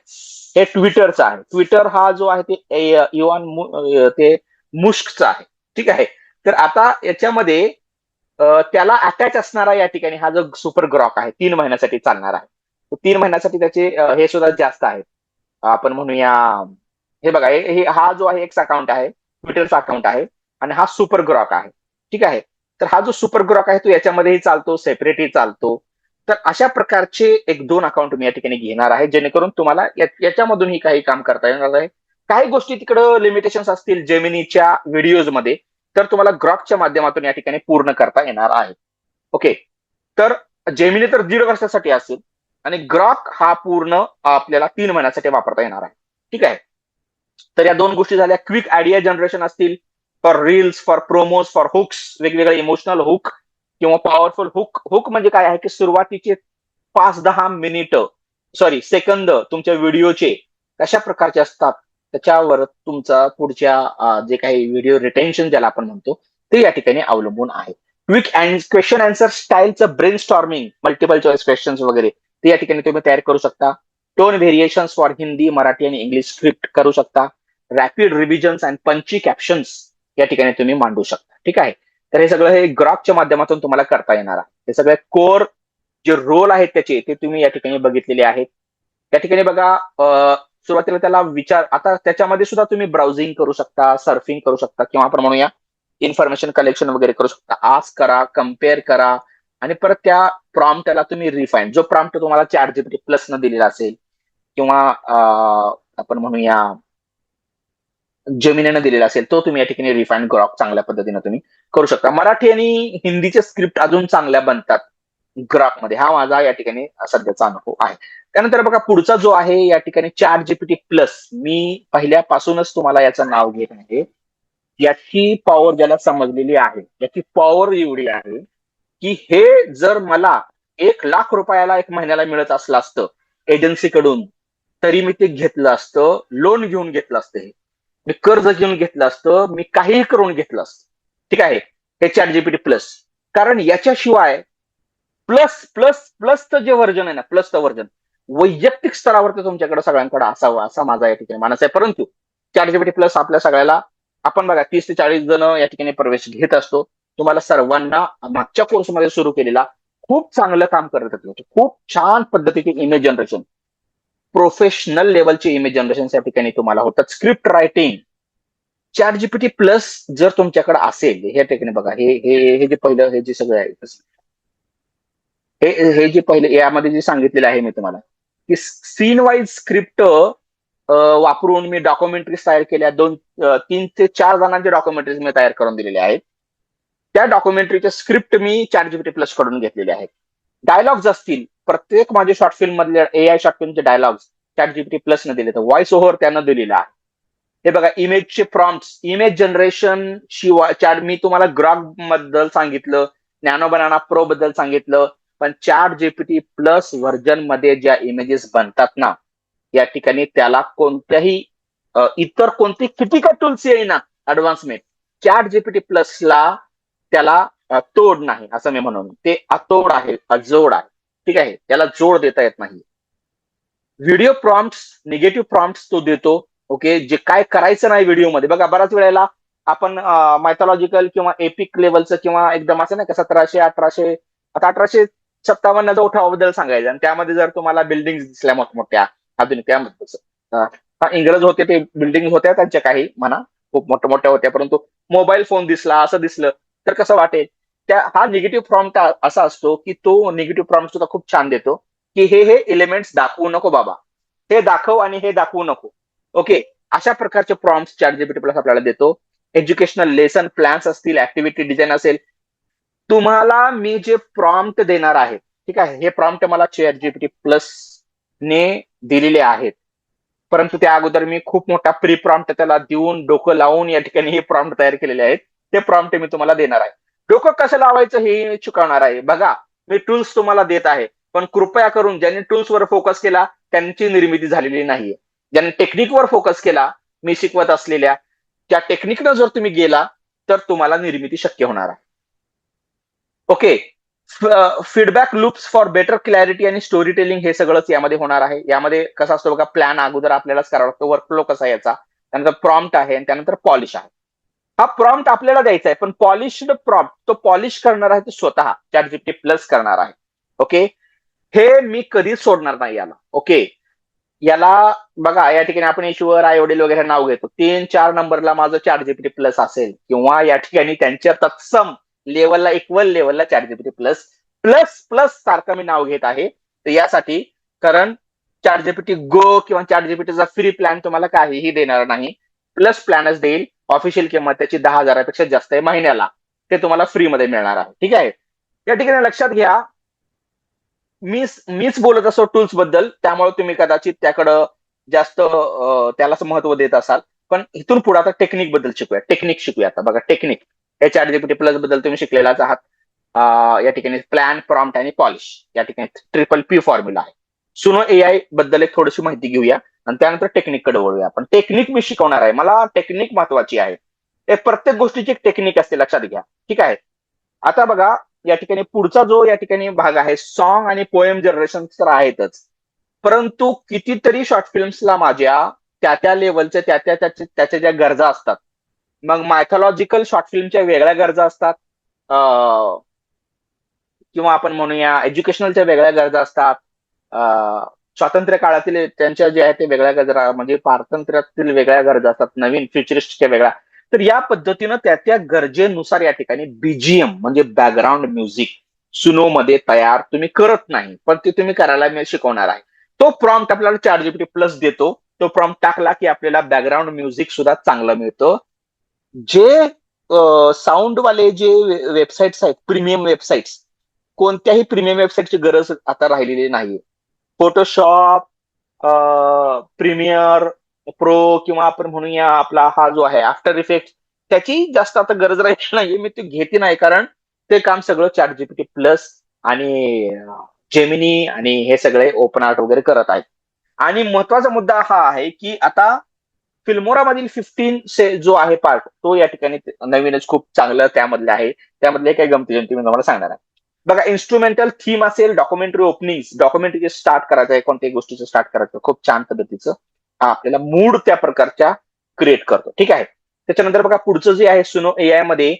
हे ट्विटरचं आहे. ट्विटर हा जो आहे ते ते मुस्कचा आहे. ठीक आहे. तर आता याच्यामध्ये त्याला अटॅच असणारा या ठिकाणी हा जो सुपर ग्रॉक आहे 3 महिन्यासाठी चालणार आहे. 3 महिन्यासाठी त्याचे हे सुद्धा जास्त आहेत. आपण म्हणूया, हे बघा, हा जो आहे एक्स अकाउंट आहे, ट्विटरचा अकाउंट आहे, आणि हा सुपर ग्रॉक आहे. ठीक आहे. तर हा जो सुपर ग्रॉक आहे तो याच्यामध्येही चालतो, सेपरेटही चालतो. तर अशा प्रकारचे 1-2 अकाउंट मी या ठिकाणी घेणार आहे, जेणेकरून तुम्हाला याच्यामधूनही काही काम करता येणार आहे. काही गोष्टी तिकडं लिमिटेशन्स असतील जेमिनीच्या व्हिडिओजमध्ये, तर तुम्हाला ग्रॉकच्या माध्यमातून या ठिकाणी पूर्ण करता येणार आहे. ओके, तर जेमिनी तर 1.5 वर्षासाठी असेल आणि ग्रॉक हा पूर्ण आपल्याला 3 महिन्यासाठी वापरता येणार आहे. ठीक आहे. तर या 2 गोष्टी झाल्या. क्विक आयडिया जनरेशन असतील, for reels, for promos, for hooks, वेगवेगळे इमोशनल हुक किंवा पॉवरफुल हुक. हुक म्हणजे काय आहे की सुरुवातीचे 5-10 मिनिटं, सेकंद तुमच्या व्हिडिओचे कशा प्रकारचे असतात त्याच्यावर तुमचा पुढच्या जे काही व्हिडिओ रिटेन्शन ज्याला आपण म्हणतो ते या ठिकाणी अवलंबून आहे. क्विक क्वेश्चन आन्सर स्टाईलचं brainstorming, multiple choice questions वगैरे ते या ठिकाणी तुम्ही तयार करू शकता. Tone variations for Hindi, Marathi आणि इंग्लिश स्क्रिप्ट करू शकता. Rapid revisions and punchy captions या ठिकाणी तुम्ही मांडू शकता. ठीक आहे. तर हे सगळं हे ग्रॉकच्या माध्यमातून तुम्हाला करता येणार आहे. हे सगळे कोर जे रोल आहेत त्याचे ते तुम्ही या ठिकाणी बघितलेले आहेत. त्या ठिकाणी बघा, सुरुवातीला त्याला विचार, आता त्याच्यामध्ये सुद्धा तुम्ही ब्राउझिंग करू शकता, सर्फिंग करू शकता, किंवा आपण म्हणूया इन्फॉर्मेशन कलेक्शन वगैरे करू शकता. आस्क करा, कम्पेअर करा, आणि परत त्या प्रॉम्प्टला तुम्ही रिफाईन, जो प्रॉम्प्ट तुम्हाला ChatGPT प्लस न दिलेला असेल किंवा आपण म्हणूया जेमिनीनं दिलेला असेल, तो तुम्ही या ठिकाणी रिफाईन ग्रॉक चांगल्या पद्धतीने तुम्ही करू शकता. मराठी आणि हिंदीचे स्क्रिप्ट अजून चांगल्या बनतात ग्रॉकमध्ये. हा माझा या ठिकाणी सध्याचा अनुभव आहे. त्यानंतर बघा, पुढचा जो आहे या ठिकाणी ChatGPT प्लस. मी पहिल्यापासूनच तुम्हाला याचं नाव घेत आहे. याची पॉवर ज्याला समजलेली आहे, याची पॉवर एवढी आहे की हे जर मला 1 लाख रुपयाला 1 महिन्याला मिळत असलं असतं एजन्सीकडून, तरी मी ते घेतलं असतं. लोन घेऊन घेतलं असतं, हे मी कर्ज घेऊन घेतलं असतं, मी काहीही करून घेतलं असतं. ठीक आहे, हे चॅट जीपीटी प्लस. कारण याच्याशिवाय प्लस प्लस प्लसचं जे व्हर्जन आहे ना, प्लसचं व्हर्जन वैयक्तिक स्तरावरती तुमच्याकडे सगळ्यांकडे असावं असा माझा या ठिकाणी मानस आहे. परंतु चॅट जीपीटी प्लस आपल्या सगळ्याला, आपण बघा 30 ते 40 जण या ठिकाणी प्रवेश घेत असतो. तुम्हाला सर्वांना मागच्या कोर्समध्ये सुरू केलेला खूप चांगलं काम करत होते. खूप छान पद्धतीचे इमेज जनरेशन, प्रोफेशनल लेवलचे इमेज जनरेशन या ठिकाणी तुम्हाला होतात. Script writing, chat GPT plus जर तुमच्याकडे असेल, हे ठिकाणी बघा, हे हे हे जे पहिलं, हे जे सगळं आहे, हे हे जे पहिले यामध्ये जे सांगितलेलं आहे मी तुम्हाला, की सीन वाईज स्क्रिप्ट वापरून मी डॉक्युमेंटरीज तयार केल्या. 3 ते 4 जणांचे डॉक्युमेंटरीज मी तयार करून दिलेले आहेत. त्या डॉक्युमेंटरीचे स्क्रिप्ट मी चॅट जीपीटी प्लस कडून घेतलेले आहेत. डायलॉग्स असतील, प्रत्येक माझे शॉर्ट फिल्म मधले एआय शॉर्ट फिल्मचे डायलॉग्स चॅट जीपीटी प्लस न दिले, तर व्हॉइस ओव्हर त्यानं दिलेला आहे. हे बघा, इमेजचे प्रॉम्प्ट्स, इमेज जनरेशन शिवाय चॅट, मी तुम्हाला ग्रॉक बद्दल सांगितलं, नॅनो बनाना प्रो बद्दल सांगितलं, पण चॅट जीपीटी प्लस व्हर्जन मध्ये ज्या इमेजेस बनतात ना, या ठिकाणी त्याला कोणत्याही इतर कोणती किती का टूल्स येईना ऍडव्हान्समेंट, चॅट जीपीटी प्लसला त्याला तोड नाही, असं मी म्हणून, ते अतोड आहे, अजोड आहे. ठीक आहे, त्याला जोड देता येत नाही. व्हिडिओ प्रॉम्प्ट्स, निगेटिव्ह प्रॉम्प्ट्स तो देतो. ओके, जे काय करायचं नाही व्हिडिओमध्ये. बघा, बऱ्याच वेळेला आपण मायथॉलॉजिकल किंवा एपिक लेवलचं किंवा एकदम असं नाही का 1700-1800, आता 1857 उठावाबद्दल सांगायचं, आणि त्यामध्ये जर तुम्हाला बिल्डिंग दिसल्या मोठमोठ्या आधुनिक, त्यामध्ये इंग्रज होते, ते बिल्डिंग होत्या त्यांच्या काही म्हणा, खूप मोठ्या मोठ्या होत्या, परंतु मोबाईल फोन दिसला, असं दिसलं तर कसं वाटेल. हा निगेटिव्ह प्रॉम्प्ट असा असतो की तो निगेटिव्ह प्रॉम्प्ट सुद्धा खूप छान देतो, की हे एलिमेंट्स दाखवू नको बाबा, हे दाखव आणि हे दाखवू नको. ओके, अशा प्रकारचे प्रॉम्प्ट चॅट जीपीटी प्लस आपल्याला देतो. एज्युकेशनल लेसन प्लॅन्स असतील, ऍक्टिव्हिटी डिझाईन असेल, तुम्हाला मी जे प्रॉम्प्ट देणार आहे, ठीक आहे, हे प्रॉम्प्ट मला चॅट जीपीटी प्लस ने दिलेले आहेत. परंतु त्या अगोदर मी खूप मोठा प्री प्रॉम्प्ट त्याला देऊन, डोकं लावून या ठिकाणी हे प्रॉम्प्ट तयार केलेले आहेत. ते प्रॉम्प्ट मी तुम्हाला देणार आहे. डोकं कसं लावायचं हे शिकवणार आहे. बघा, मी टूल्स तुम्हाला देत आहे, पण कृपया करून ज्यांनी टूल्सवर फोकस केला त्यांची निर्मिती झालेली नाहीये. ज्यांनी टेक्निकवर फोकस केला, मी शिकवत असलेल्या त्या टेक्निकनं जर तुम्ही गेला तर तुम्हाला निर्मिती शक्य होणार आहे. Okay, feedback loops for better clarity आणि स्टोरी टेलिंग, हे सगळंच यामध्ये होणार आहे. यामध्ये कसं असतं बघा, प्लॅन अगोदर आपल्यालाच करावा लागतो, वर्कफ्लो कसा आहे याचा, त्यानंतर प्रॉम्प्ट आहे, आणि त्यानंतर पॉलिश आहे. हा प्रॉम्प्ट आपल्याला द्यायचा आहे, पण पॉलिश्ड प्रॉम्प्ट तो पॉलिश करणार आहे तो स्वतः चॅट जीपीटी प्लस करणार आहे. ओके, हे मी कधीच सोडणार नाही याला. ओके, याला बघा, या ठिकाणी आपण ईश्वर, आई वडील वगैरे नाव घेतो, 3-4 नंबरला माझं चॅट जीपीटी प्लस असेल, किंवा या ठिकाणी त्यांच्या तत्सम लेवलला, इक्वल लेवलला chat GPT plus plus plus सारखं मी नाव घेत आहे. तर यासाठी, कारण चॅट जीपीटी गो किंवा चॅट जीपीटीचा फ्री प्लॅन तुम्हाला काहीही देणार नाही, प्लस प्लॅनच देईल. ऑफिशियल किंमत त्याची 10,000पेक्षा जास्त आहे महिन्याला, ते तुम्हाला फ्रीमध्ये मिळणार आहे. ठीक आहे, या ठिकाणी लक्षात घ्या, मीच बोलत असो टूल्स बद्दल, त्यामुळे तुम्ही कदाचित त्याकडं जास्त त्यालाच महत्व देत असाल. पण इथून पुढे आता टेक्निक बद्दल शिकूया. टेक्निक शिकूया आता. बघा, टेक्निक या चॅट जीपीटी प्लस बद्दल तुम्ही शिकलेलाच आहात. या ठिकाणी प्लॅन, प्रॉम्प्ट आणि पॉलिश, या ठिकाणी ट्रिपल P फॉर्म्युला आहे. सुनो एआय बद्दल एक थोडीशी माहिती घेऊया, आणि त्यानंतर टेक्निककडे वळूया. पण टेक्निक मी शिकवणार आहे, मला टेक्निक महत्वाची आहे. प्रत्येक गोष्टीची एक टेक्निक असते, लक्षात घ्या. ठीक आहे, आता बघा, या ठिकाणी पुढचा जो या ठिकाणी भाग आहे, सॉन्ग आणि पोएम जनरेशन तर आहेतच, परंतु कितीतरी शॉर्ट फिल्म्सला माझ्या त्या त्या लेवलच्या त्याच्या ज्या गरजा असतात. मग मायथॉलॉजिकल शॉर्ट फिल्मच्या वेगळ्या गरजा असतात, किंवा आपण म्हणूया एज्युकेशनलच्या वेगळ्या गरजा असतात, स्वातंत्र्य काळातील त्यांच्या जे आहे ते वेगळ्या गरजा, म्हणजे स्वातंत्र्यातील वेगळ्या गरजा असतात, नवीन फ्युचरिस्टच्या वेगळ्या. तर या पद्धतीनं त्या गरजेनुसार या ठिकाणी बीजीएम म्हणजे बॅकग्राऊंड म्युझिक सुनो मध्ये तयार तुम्ही करत नाही, पण ते तुम्ही करायला मी शिकवणार आहे. तो प्रॉम्प्ट आपल्याला चॅट जीपीटी प्लस देतो. तो प्रॉम्प्ट टाकला की आपल्याला बॅकग्राऊंड म्युझिक सुद्धा चांगलं मिळतं. जे साऊंडवाले जे वेबसाईट्स आहेत, प्रीमियम वेबसाईट्स, कोणत्याही प्रीमियम वेबसाईटची गरज आता राहिलेली नाहीये. फोटोशॉप, प्रीमियर प्रो, किंवा आपण म्हणूया आपला हा जो आहे आफ्टर इफेक्ट, त्याची जास्त आता गरज राहिली नाहीये. मी ती घेते नाही, कारण ते काम सगळं चॅट जीपीटी प्लस आणि जेमिनी आणि हे सगळे ओपन आर्ट वगैरे करत आहेत. आणि महत्वाचा मुद्दा हा आहे की आता फिल्मोरा मधील 15 से जो आहे पार्ट तो या ठिकाणी नवीनच खूप चांगलं त्यामधले आहे. त्यामधले काही गमती जमती मी तुम्हाला सांगणार आहे. बघा, इन्स्ट्रुमेंटल थीम असेल, डॉक्युमेंटरी ओपनिंग, डॉक्युमेंटरी स्टार्ट करायचं आहे, कोणत्याही गोष्टीचं स्टार्ट करायचं खूप छान पद्धतीचं हा आपल्याला मूड त्या प्रकारच्या क्रिएट करतो. ठीक आहे. त्याच्यानंतर बघा पुढचं जे आहे सुनो एआय मध्ये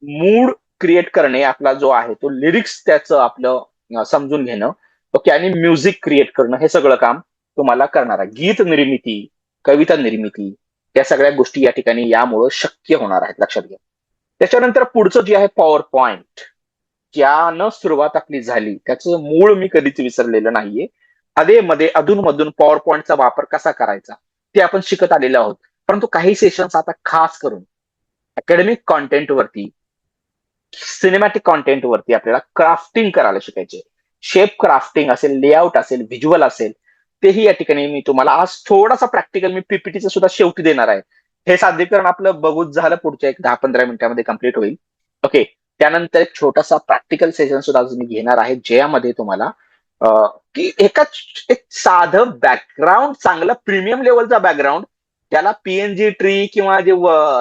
मूड क्रिएट करणे आपला जो आहे तो लिरिक्स त्याचं आपलं समजून घेणं, ओके, आणि म्युझिक क्रिएट करणं हे सगळं काम तुम्हाला करणार आहे. गीत निर्मिती, कविता निर्मिती या सगळ्या गोष्टी या ठिकाणी यामुळं शक्य होणार आहेत, लक्षात घ्या. त्याच्यानंतर पुढचं जे आहे पॉवर पॉइंट, ज्यानं सुरुवात आपली झाली त्याचं मूळ मी कधीच विसरलेलं नाहीये. मध्ये अधूनमधून पॉवर पॉइंटचा वापर कसा करायचा ते आपण शिकत आलेलो आहोत. परंतु काही सेशन्स आता खास करून अकॅडमिक कॉन्टेंट वरती, सिनेमॅटिक कॉन्टेंट वरती आपल्याला क्राफ्टिंग करायला शिकायचे. शेप क्राफ्टिंग असेल, लेआउट असेल, व्हिज्युअल असेल, तेही या ठिकाणी मी तुम्हाला आज थोडासा प्रॅक्टिकल मी पीपीटीचं सुद्धा शेवटी देणार आहे. हे सादरीकरण आपलं बघूच झालं पुढच्या एक 10-15 मिनिटांमध्ये कम्प्लीट होईल. ओके. त्यानंतर एक छोटासा प्रॅक्टिकल सेशन सुद्धा आज मी घेणार आहे, ज्यामध्ये तुम्हाला की एक साधं बॅकग्राऊंड, चांगलं प्रीमियम लेवलचा बॅकग्राऊंड, त्याला पीएनजी ट्री किंवा जे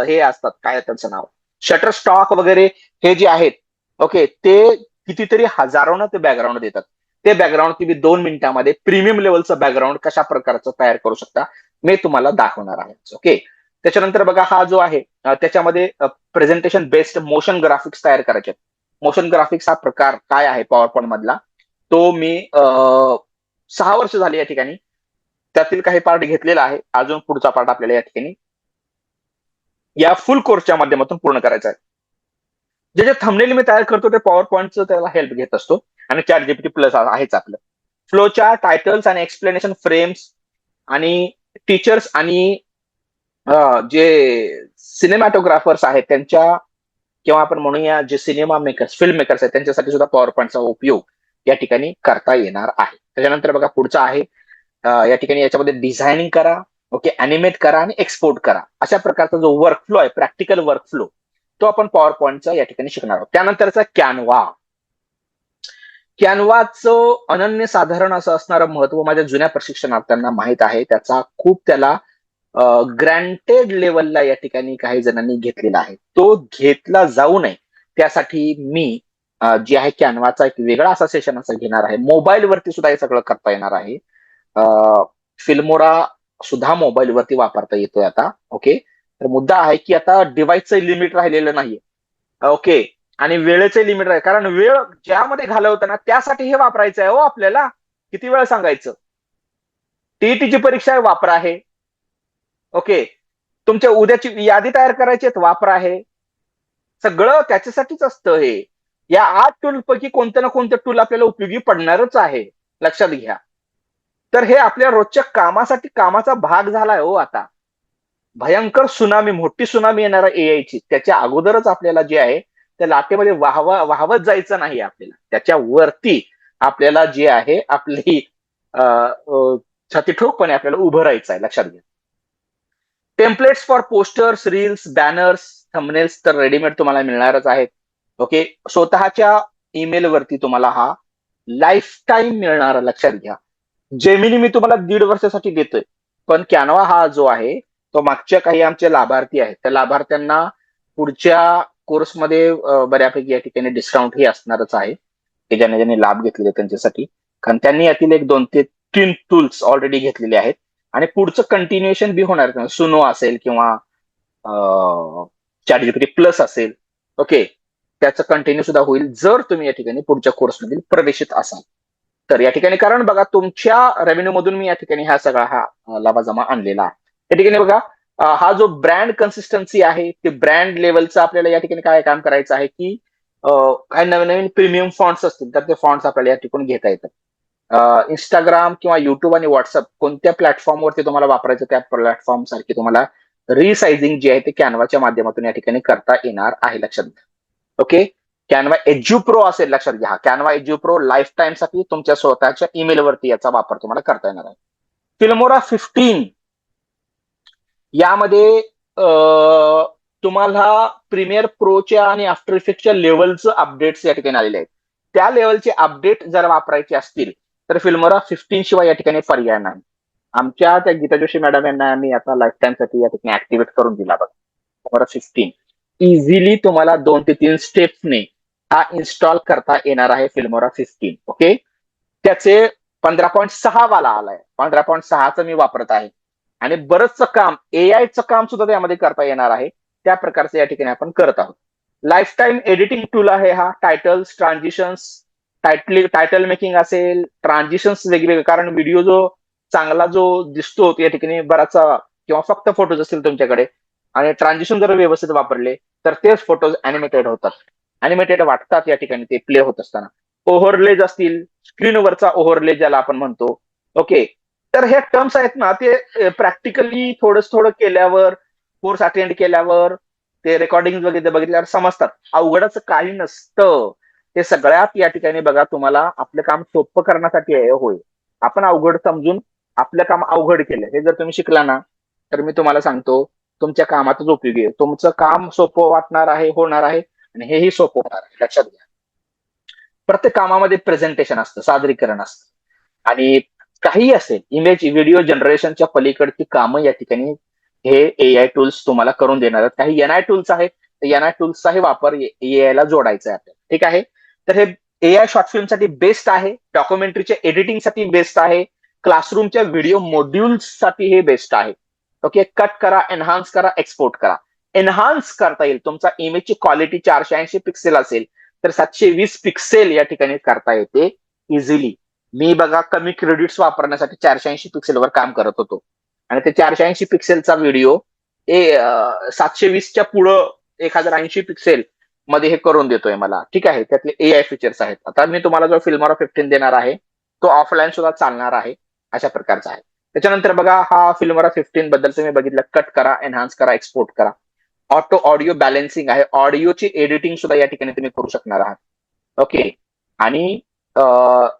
हे असतात, काय त्यांचं नाव, शटर स्टॉक वगैरे हे जे आहेत, ओके, ते कितीतरी हजारोनं ते बॅकग्राऊंड देतात. ते बॅकग्राऊंड तुम्ही 2 मिनिटांमध्ये प्रीमियम लेवलचं बॅकग्राऊंड कशा प्रकारचं तयार करू शकता मी तुम्हाला दाखवणार आहे. ओके. त्याच्यानंतर बघा हा जो आहे त्याच्यामध्ये प्रेझेंटेशन बेस्ड मोशन ग्राफिक्स तयार करायचे. मोशन ग्राफिक्स हा प्रकार काय आहे पॉवर पॉइंट मधला, तो मी 6 वर्ष झाली या ठिकाणी त्यातील काही पार्ट घेतलेला आहे. अजून पुढचा पार्ट आपल्याला या ठिकाणी या फुल कोर्सच्या माध्यमातून पूर्ण करायचा आहे. जे जे थंबनेल मी तयार करतो ते पॉवर पॉइंटचं त्याला हेल्प घेत असतो आणि चॅट जीपीटी प्लस आहेच आपलं. फ्लोच्या टायटल्स आणि एक्सप्लेनेशन फ्रेम्स आणि टीचर्स आणि जे सिनेमॅटोग्राफर्स आहेत त्यांच्या, किंवा आपण म्हणूया जे सिनेमा मेकर्स, फिल्म मेकर्स आहेत त्यांच्यासाठी सुद्धा पॉवर पॉईंटचा उपयोग या ठिकाणी करता येणार आहे. त्याच्यानंतर बघा पुढचा आहे या ठिकाणी याच्यामध्ये डिझायनिंग करा, ओके, अॅनिमेट करा आणि एक्सपोर्ट करा. अशा प्रकारचा जो वर्कफ्लो आहे, प्रॅक्टिकल वर्कफ्लो, तो आपण पॉवर पॉईंटचा या ठिकाणी शिकणार आहोत. त्यानंतरचा कॅनवा. कॅनवाचं अनन्यसाधारण असं असणारं महत्व माझ्या जुन्या प्रशिक्षणार्थ्यांना माहित आहे. त्याचा खूप त्याला ग्रँटेड लेवलला या ठिकाणी काही जणांनी घेतलेला आहे. तो घेतला जाऊ नये त्यासाठी मी जे आहे कॅनवाचा एक वेगळा असा सेशन असं घेणार आहे. मोबाईलवरती सुद्धा हे सगळं करता येणार आहे. फिल्मोरा सुद्धा मोबाईलवरती वापरता येतोय आता. ओके. तर मुद्दा आहे की आता डिव्हाइसचं लिमिट राहिलेलं नाहीये. ओके. आणि वेळेचं लिमिट आहे, कारण वेळ ज्यामध्ये घालवताना त्यासाठी हे वापरायचं आहे हो आपल्याला. किती वेळ सांगायचं. टीईटीची परीक्षा आहे, वापर आहे. ओके. तुमच्या उद्याची यादी तयार करायची वापर आहे. सगळं त्याच्यासाठीच असतं हे. या 8 टूल पैकी कोणतं ना कोणतं टूल आपल्याला उपयोगी पडणारच आहे, लक्षात घ्या. तर हे आपल्या रोजच्या कामासाठी कामाचा भाग झालाय हो आता. भयंकर सुनामी, मोठी सुनामी येणार आहे एआयची, त्याच्या अगोदरच आपल्याला जे आहे त्या लाटेमध्ये वाहवत जायचं नाही आपल्याला. त्याच्या वरती आपल्याला जे आहे आपली छाती ठोकपणे आपल्याला उभं राहायचं आहे, लक्षात घ्या. Templates for posters, reels, banners, thumbnails तर रेडीमेड तुम्हाला मिळणारच आहेत. ओके. स्वतःच्या ईमेल वरती तुम्हाला हा लाईफ टाईम मिळणार, लक्षात घ्या. जेमिनी मी तुम्हाला 1.5 वर्षासाठी देतोय, पण कॅनवा हा जो आहे तो मागच्या काही आमचे लाभार्थी आहेत त्या लाभार्थ्यांना पुढच्या कोर्समध्ये बऱ्यापैकी या ठिकाणी डिस्काउंट ही असणारच आहे, की ज्यांनी ज्यांनी लाभ घेतलेले त्यांच्यासाठी. कारण त्यांनी यातील 1, 2 ते 3 टूल्स ऑलरेडी घेतलेले आहेत आणि पुढचं कंटिन्युएशन बी होणार. सुनो असेल किंवा चॅट जीपीटी प्लस असेल, ओके, त्याचं कंटिन्यू सुद्धा होईल जर तुम्ही या ठिकाणी पुढच्या कोर्समधील प्रवेशित असाल तर. या ठिकाणी कारण बघा तुमच्या रेव्हेन्यू मधून मी या ठिकाणी हा सगळा हा लाभाजमा आणलेला आहे. या ठिकाणी बघा हा जो ब्रँड कन्सिस्टन्सी आहे ते ब्रँड लेवलचं आपल्याला या ठिकाणी काय काम करायचं आहे की काही नवीन नवीन प्रीमियम फॉन्ट्स असतील तर ते फॉन्ट्स आपल्याला या ठिकाणी घेता येतात. इंस्टाग्राम किंवा युट्यूब आणि व्हॉट्सअप कोणत्या प्लॅटफॉर्मवरती तुम्हाला वापरायचं त्या प्लॅटफॉर्म सारखी तुम्हाला रिसायझिंग जे आहे ते कॅनवाच्या माध्यमातून या ठिकाणी करता येणार आहे, लक्षात घ्या. ओके. कॅनवा एज्यू प्रो असेल, लक्षात घ्या. Canva edu pro life time साठी तुमच्या स्वतःच्या ईमेल वरती याचा वापर तुम्हाला करता येणार आहे. फिल्मोरा 15 यामध्ये तुम्हाला प्रीमियर प्रोच्या आणि आफ्टर इफेक्टच्या लेवलचं अपडेट्स या ठिकाणी आलेले आहेत. त्या लेवलचे अपडेट जर वापरायचे असतील तर फिल्मोरा 15 शिवाय या ठिकाणी पर्याय नाही. आमच्या त्या गीता जोशी मॅडम यांना आम्ही आता लाईफ टाइम साठी या ठिकाणी ऍक्टिव्हेट करून दिला बघा. तुम्हाला 15 इझिली तुम्हाला 2 ते 3 स्टेप्सने हा इन्स्टॉल करता येणार आहे फिल्मोरा 15. ओके, त्याचे 15.6 वाला आलाय, 15.6चं मी वापरत आहे आणि बरंचसं काम एआयचं काम सुद्धा त्यामध्ये करता येणार आहे. त्या प्रकारचं या ठिकाणी आपण करत आहोत. लाईफ टाइम एडिटिंग टूल आहे हा. टायटल्स, ट्रान्झिशन्स, टायटल मेकिंग असेल, ट्रान्झिशन्स वेगवेगळे, कारण व्हिडिओ जो चांगला जो दिसतो या ठिकाणी बराचसा किंवा फक्त फोटोज असतील तुमच्याकडे आणि ट्रान्झिशन जर व्यवस्थित वापरले तर तेच फोटोज अॅनिमेटेड होतात, अॅनिमेटेड वाटतात या ठिकाणी ते प्ले होत असताना. ओव्हरलेज असतील, स्क्रीनवरचा ओव्हरले ज्याला आपण म्हणतो. ओके, तर हे टर्म्स आहेत ना, ते प्रॅक्टिकली थोडं केल्यावर, कोर्स अटेंड केल्यावर, ते रेकॉर्डिंग वगैरे बघितल्यावर समजतात. अवघडच काही नसतं. ते सगळ्यात या ठिकाणी बघा, तुम्हाला आपलं काम सोपं करण्यासाठी आहे. होय, आपण अवघड समजून आपलं काम अवघड केलं, हे जर तुम्ही शिकला ना, तर मी तुम्हाला सांगतो तुमच्या कामातच उपयोगी आहे. तुमचं काम सोपं वाटणार आहे, होणार आहे आणि हेही सोपं होणार आहे. लक्षात घ्या, प्रत्येक कामामध्ये प्रेझेंटेशन असतं, सादरीकरण असतं आणि काही असेल, इमेज व्हिडिओ जनरेशनच्या पलीकडची कामं या ठिकाणी हे एआय टूल्स तुम्हाला करून देणार आहेत. काही एनआय टूल्स आहेत, एनआय टूल्सचाही वापर एआय ला जोडायचा आहे आपल्याला. ठीक आहे, तर हे एआय शॉर्ट फिल्मसाठी बेस्ट आहे, डॉक्युमेंटरीच्या एडिटिंगसाठी बेस्ट आहे, क्लासरूमच्या व्हिडिओ मॉड्यूल्ससाठी हे बेस्ट आहे. ओके, कट करा, एनहान्स करा, एक्सपोर्ट करा. एनहान्स करता येईल. तुमचा इमेजची क्वालिटी 480 पिक्सेल असेल तर 720 पिक्सेल या ठिकाणी करता येते इझिली. मी बघा कमी क्रेडिट्स वापरण्यासाठी 480 पिक्सेलवर काम करत होतो आणि ते 480 पिक्सेलचा व्हिडिओ 720च्या पुढं 1080 पिक्सेल मध्ये हे करून देतोय मला. ठीक आहे, त्यातले एआय फीचर्स आहेत. आता मी तुम्हाला जो फिल्मोरा 15 देणार आहे तो ऑफलाईन सुद्धा चालणार आहे, अशा प्रकारचा आहे. त्याच्यानंतर बघा, हा फिल्मोरा 15 बद्दल तुम्ही बघितलं, कट करा, एनहान्स करा, एक्सपोर्ट करा. ऑटो ऑडिओ बॅलन्सिंग आहे, ऑडिओची एडिटिंग सुद्धा या ठिकाणी तुम्ही करू शकणार आहात. ओके, आणि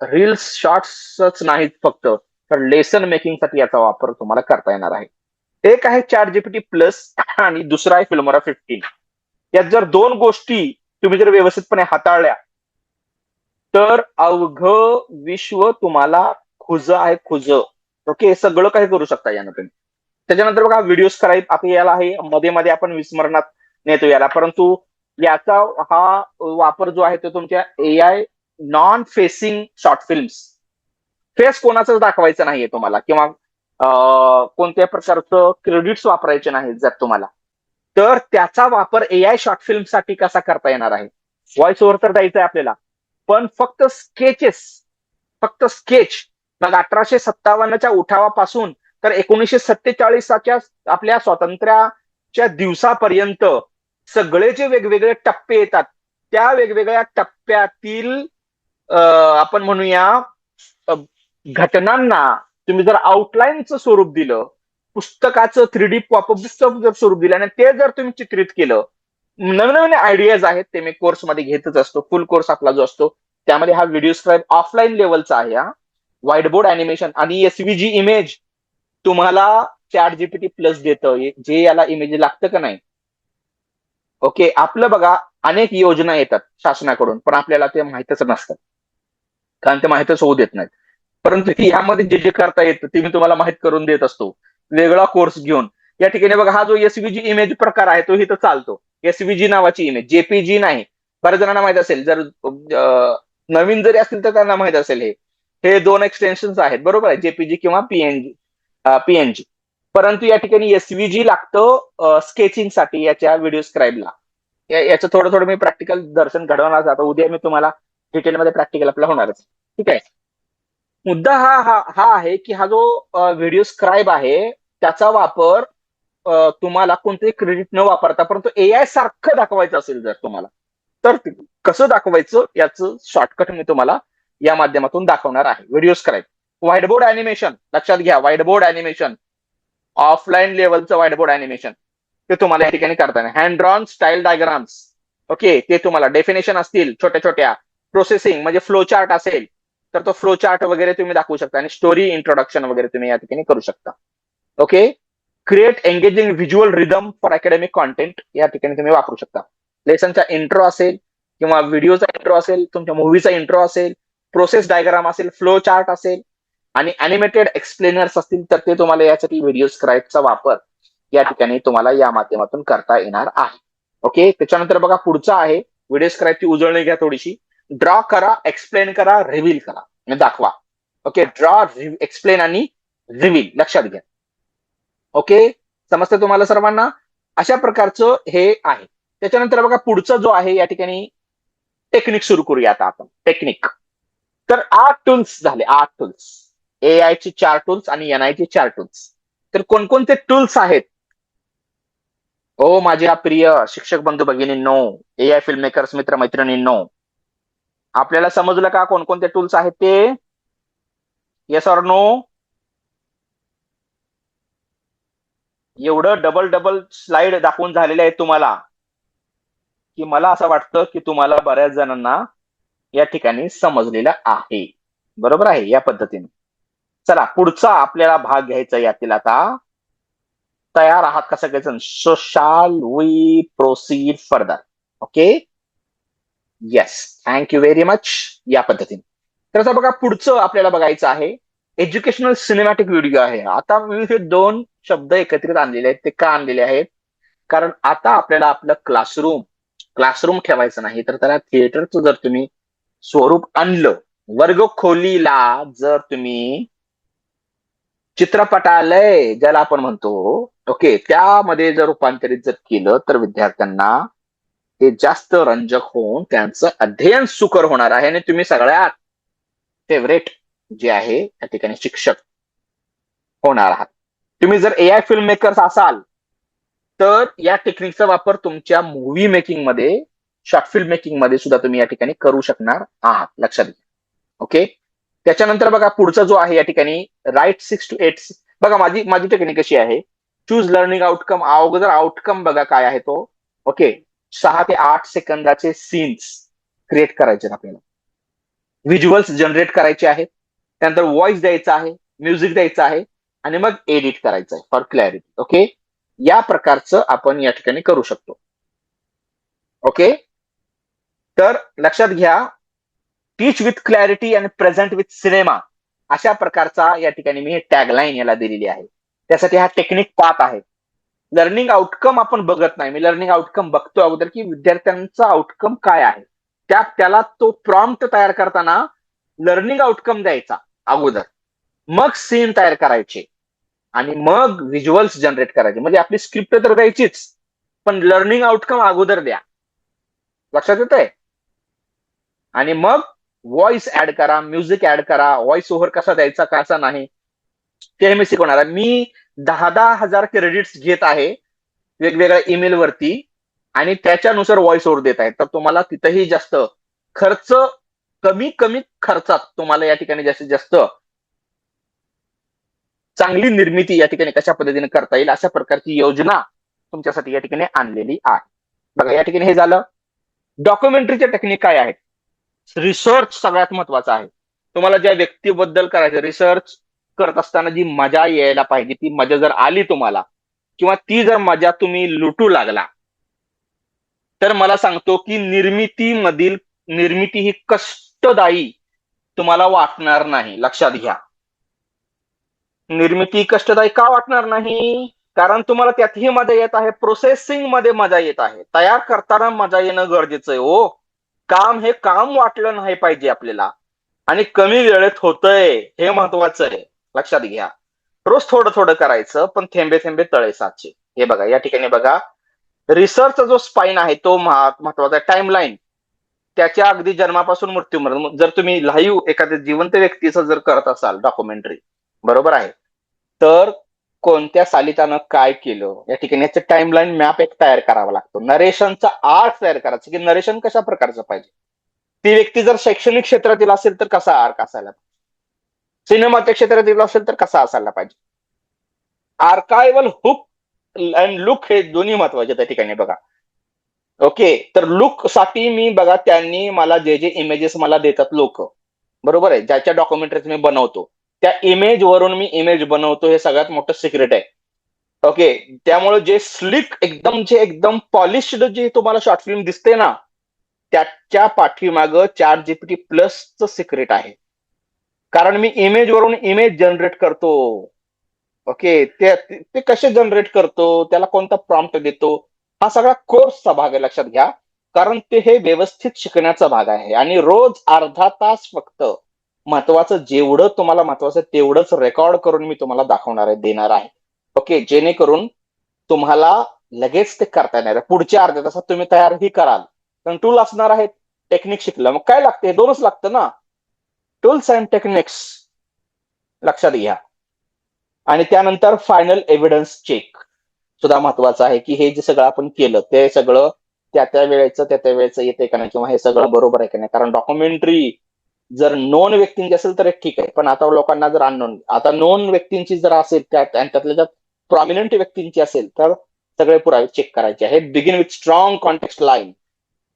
रील्स शॉर्ट्सच नाहीत फक्त, तर लेसन मेकिंगसाठी याचा वापर तुम्हाला करता येणार आहे. एक आहे चॅट जीपीटी प्लस आणि दुसरा आहे फिल्मोरा 15. यात जर दोन गोष्टी तुम्ही जर व्यवस्थितपणे हाताळल्या तर अवघ विश्व तुम्हाला खुज आहे, खुज. ओके, सगळं काही करू शकता यानं तुम्ही. त्याच्यानंतर बघा, व्हिडिओ स्क्राईब आता याला आहे, मध्ये मध्ये आपण विस्मरणात नेतो याला, परंतु याचा हा वापर जो आहे तो तुमच्या AI non facing short films, face कोणाचंच दाखवायचं नाहीये तुम्हाला किंवा कोणत्या प्रकारचं क्रेडिट्स वापरायचे नाहीत जर तुम्हाला, तर त्याचा वापर एआय शॉर्ट फिल्मसाठी कसा करता येणार आहे. व्हॉइस ओव्हर तर द्यायचं आहे आपल्याला, पण फक्त स्केचेस, फक्त स्केच. मग 1857च्या उठावापासून तर 1947च्या आपल्या स्वातंत्र्याच्या दिवसापर्यंत सगळे जे वेगवेगळे टप्पे येतात, त्या वेगवेगळ्या टप्प्यातील आपण म्हणूया घटनांना तुम्ही जर आउटलाईनचं स्वरूप दिलं, पुस्तकाचं 3D पॉपअप जर स्वरूप दिलं आणि ते जर तुम्ही चित्रित केलं, नवीन नवीन आयडियाज आहेत, ते मी कोर्समध्ये घेतच असतो. फुल कोर्स आपला जो असतो त्यामध्ये हा व्हिडिओ स्क्राईब ऑफलाईन लेवलचा आहे. हा व्हाईट बोर्ड अॅनिमेशन आणि एसव्हीजी इमेज तुम्हाला चॅट जीपीटी प्लस देतं, जे याला इमेज लागतं का नाही. ओके, आपलं बघा अनेक योजना येतात शासनाकडून, पण आपल्याला ते माहितच नसतात, कारण ते माहितच होऊ देत नाहीत. परंतु यामध्ये जे जे करता येतं ते मी तुम्हाला माहित करून देत असतो, वेगळा कोर्स घेऊन. या ठिकाणी बघा, हा जो एसव्हीजी इमेज प्रकार आहे तो इथं चालतो. एसव्हीजी नावाची इमेज, जेपीजी नाही. बऱ्याच जणांना माहित असेल, जर नवीन जरी असतील तर त्यांना माहित असेल, हे दोन एक्सटेन्शन आहेत, बरोबर आहे, जेपीजी किंवा पीएनजी. परंतु या ठिकाणी एसव्हीजी लागतं स्केचिंगसाठी याच्या व्हिडिओ स्क्राईबला. याचं थोडं थोडं मी प्रॅक्टिकल दर्शन घडवणार जातो. उद्या मी तुम्हाला डिटेलमध्ये प्रॅक्टिकल आपला होणारच. ठीक आहे, मुद्दा हा आहे की हा जो व्हिडिओ स्क्राईब आहे त्याचा वापर तुम्हाला कोणतेही क्रेडिट न वापरता, परंतु एआय सारखं दाखवायचं असेल जर तुम्हाला, तर कसं दाखवायचं याचं शॉर्टकट मी तुम्हाला या माध्यमातून दाखवणार आहे. Video scribe, white board animation, लक्षात घ्या, व्हाईट बोर्ड अॅनिमेशन, ऑफलाईन लेवलचं व्हाईट बोर्ड अॅनिमेशन ते तुम्हाला या ठिकाणी करता येईल. Hand drawn style diagrams, okay, ते तुम्हाला डेफिनेशन असतील छोट्या छोट्या, प्रोसेसिंग म्हणजे फ्लो चार्ट असेल तर तो फ्लो चार्ट वगैरे तुम्ही दाखवू शकता आणि स्टोरी इंट्रोडक्शन वगैरे तुम्ही या ठिकाणी करू शकता. Okay, create engaging visual rhythm for academic content या ठिकाणी तुम्ही वापरू शकता. लेसनचा इंट्रो असेल किंवा व्हिडिओचा इंट्रो असेल, तुमच्या मूवीचा इंट्रो असेल, प्रोसेस डायग्राम असेल, फ्लो चार्ट असेल आणि अॅनिमेटेड एक्सप्लेनर्स असतील तर ते तुम्हाला यासाठी व्हिडिओ स्क्राईबचा वापर या ठिकाणी तुम्हाला या माध्यमातून करता येणार आहे. ओके, त्याच्यानंतर बघा पुढचा आहे व्हिडिओ स्क्राईबची उजळणी घ्या थोडीशी. ड्रॉ करा, एक्सप्लेन करा, रिव्हील करा आणि दाखवा. ओके, ड्रॉ, एक्सप्लेन आणि रिव्हील लक्षात घ्या. ओके, समजतं तुम्हाला सर्वांना? अशा प्रकारचं हे आहे. त्याच्यानंतर बघा पुढचा जो आहे या ठिकाणी टेक्निक सुरू करूया आता आपण. टेक्निक तर 8 टूल्स झाले, 8 टूल्स. AI ची 4 टूल्स आणि NI ची 4 टूल्स. तर कोणकोणते टूल्स आहेत? ओ माझ्या प्रिय शिक्षक बंधू भगिनींनो, AI फिल्म मेकर्स मित्र मैत्रिणींनो, आपल्याला समजलं का कोणकोणते टूल्स आहेत ते? Yes or no? एवढं डबल डबल स्लाइड दाखवून झालेले आहेत तुम्हाला की मला असं वाटतं की तुम्हाला बऱ्याच जणांना या ठिकाणी समजलेलं आहे. बरोबर आहे, या पद्धतीने. चला पुढचा आपल्याला भाग घ्यायचा यातील आता. तयार आहात का सगळेजण? So shall we proceed further? Okay, yes, thank you very much. या पद्धतीने तर आता बघा पुढचं आपल्याला बघायचं आहे एज्युकेशनल सिनेमॅटिक व्हिडिओ आहे. आता मी हे 2 शब्द एकत्रित आणलेले आहेत. ते का आणलेले आहेत? कारण आता आपल्याला आपलं क्लासरूम ठेवायचं नाही, तर त्याला थिएटरचं जर तुम्ही स्वरूप आणलं, वर्ग खोलीला जर तुम्ही चित्रपटालय ज्याला आपण म्हणतो, ओके, त्यामध्ये जर रूपांतरित जर केलं तर विद्यार्थ्यांना ते जास्त रंजक होऊन त्यांचं अध्ययन सुकर होणार आहे आणि तुम्ही सगळ्यात फेवरेट जे आहे त्या ठिकाणी शिक्षक होणार आहात. तुम्ही जर AI फिल्म मेकर्स असाल तर या टेक्निकचा वापर तुमच्या मूव्ही मेकिंग मध्ये, शॉर्ट फिल्म मेकिंग मध्ये सुद्धा तुम्ही या ठिकाणी करू शकणार आहात. लक्षात घ्या. ओके, त्याच्यानंतर बघा पुढचा जो आहे या ठिकाणी राईट 6 to 8. बघा माझी माझी टेक्निक कशी आहे. Choose learning outcome. अगोदर आउटकम बघा काय आहे तो. ओके, 6 ते 8 सेकंदाचे सीन्स क्रिएट करायचे आपल्याला. व्हिज्युअल्स जनरेट करायचे आहेत. त्यानंतर व्हॉइस द्यायचा आहे, म्युझिक द्यायचं आहे आणि मग एडिट करायचं आहे फॉर क्लॅरिटी. ओके, या प्रकारचं आपण या ठिकाणी करू शकतो. ओके, तर लक्षात घ्या, टीच विथ क्लॅरिटी आणि प्रेझेंट विथ सिनेमा अशा प्रकारचा या ठिकाणी मी टॅगलाईन याला दिलेली आहे. त्यासाठी हा टेक्निक पाथ आहे. लर्निंग आउटकम आपण बघत नाही, मी लर्निंग आउटकम बघतो अगोदर की विद्यार्थ्यांचा आउटकम काय आहे. त्याला तो प्रॉम्प्ट तयार करताना लर्निंग आउटकम द्यायचा अगोदर, मग सीन तयार करायचे आणि मग व्हिज्युअल्स जनरेट करायचे. म्हणजे आपली स्क्रिप्ट तर द्यायचीच, पण लर्निंग आउटकम अगोदर द्या. लक्षात येतंय? आणि मग व्हॉइस ऍड करा, म्युझिक ऍड करा, व्हॉइस ओव्हर कसा द्यायचा कसा नाही ते मी शिकवणार आहे. मी 10,000 क्रेडिट्स घेत आहे वेगवेगळ्या ईमेल वरती आणि त्याच्यानुसार व्हॉइस ओव्हर देत आहे. तर तुम्हाला तिथेही जास्त खर्च, कमी कमी खर्चात तुम्हाला या ठिकाणी जास्तीत जास्त चांगली निर्मिती या ठिकाणी कशा पद्धतीने करता येईल अशा प्रकारची योजना तुमच्यासाठी या ठिकाणी आणलेली आहे. बघा या ठिकाणी हे झालं. डॉक्युमेंटरीचे टेक्निक काय आहेत? रिसर्च सगळ्यात महत्वाचा आहे. तुम्हाला ज्या व्यक्तीबद्दल करायचं रिसर्च करत असताना जी मजा यायला पाहिजे ती मजा जर आली तुम्हाला, किंवा ती जर मजा तुम्ही लुटू लागला, तर मला सांगतो की निर्मिती ही कष्टदायी तुम्हाला वाटणार नाही. लक्षात घ्या, निर्मिती कष्टदायी का वाटणार नाही? कारण तुम्हाला त्यातही मजा येत आहे, प्रोसेसिंग मध्ये मजा येत आहे, तयार करताना मजा येणं गरजेचं आहे. हो, काम हे काम वाटलं नाही पाहिजे आपल्याला आणि कमी वेळेत होतंय हे महत्वाचं आहे. लक्षात घ्या, रोज थोडं थोडं करायचं पण थेंबे थेंबे तळे साचे. हे बघा या ठिकाणी बघा, रिसर्चचा जो स्पाईन आहे तो महत्वाचा टाइमलाईन, त्याच्या अगदी जन्मापासून मृत्यूपर्यंत. जर तुम्ही लाईव्ह एखाद्या जिवंत व्यक्तीचं जर करत असाल डॉक्युमेंटरी, बरोबर आहे, तर कोणत्या साली त्यानं काय केलं या ठिकाणी याचं टाइमलाईन मॅप एक तयार करावा लागतो. नरेशनचा आर्क तयार करायचं की नरेशन कशा प्रकारचं पाहिजे. ती व्यक्ती जर शैक्षणिक क्षेत्रातील असेल तर कसा आर्क असायला पाहिजे, सिनेमाच्या क्षेत्रातील असेल तर कसा असायला पाहिजे. आर्कायवल हुक अँड लुक हे दोन्ही महत्वाचे त्या ठिकाणी बघा. ओके, तर लुक साठी मी बघा त्यांनी मला जे जे इमेजेस मला देतात लोक, बरोबर आहे, ज्याच्या डॉक्युमेंटरीज मी बनवतो त्या इमेज वरून मी इमेज बनवतो, हे सगळ्यात मोठं सिक्रेट आहे. ओके, त्यामुळे जे स्लिक एकदम पॉलिश्ड जे तुम्हाला शॉर्ट फिल्म दिसते ना, त्याच्या पाठीमागं ChatGPT प्लसचं सिक्रेट आहे. कारण मी इमेज वरून इमेज जनरेट करतो. ओके, ते ते कसे जनरेट करतो, त्याला कोणता प्रॉम्प्ट देतो, हा सगळा कोर्सचा भाग आहे, लक्षात घ्या. कारण ते हे व्यवस्थित शिकण्याचा भाग आहे आणि रोज अर्धा तास फक्त महत्वाचं, जेवढं तुम्हाला महत्वाचं तेवढंच रेकॉर्ड करून मी तुम्हाला दाखवणार आहे, देणार आहे. ओके, जेणेकरून तुम्हाला लगेच ते करता येणार आहे. पुढच्या अर्ध्या तासात तुम्ही तयारही कराल. कारण टूल असणार आहेत, टेक्निक शिकलं, मग काय लागते, दोनच लागतं ना, टूल्स अँड टेक्निक्स, लक्षात घ्या. आणि त्यानंतर फायनल एव्हिडन्स चेक सुद्धा महत्वाचं आहे, की हे जे सगळं आपण केलं ते सगळं त्या वेळेचं येते का नाही, किंवा हे सगळं बरोबर आहे का नाही. कारण डॉक्युमेंटरी जर नोन व्यक्तींची असेल तर ठीक आहे, पण आता लोकांना जर अननोन, आता नोन व्यक्तींची जर असेल त्यातल्या त्यात प्रॉमिनंट व्यक्तींची असेल तर सगळे पुरावे चेक करायचे आहेत. Begin with strong context line.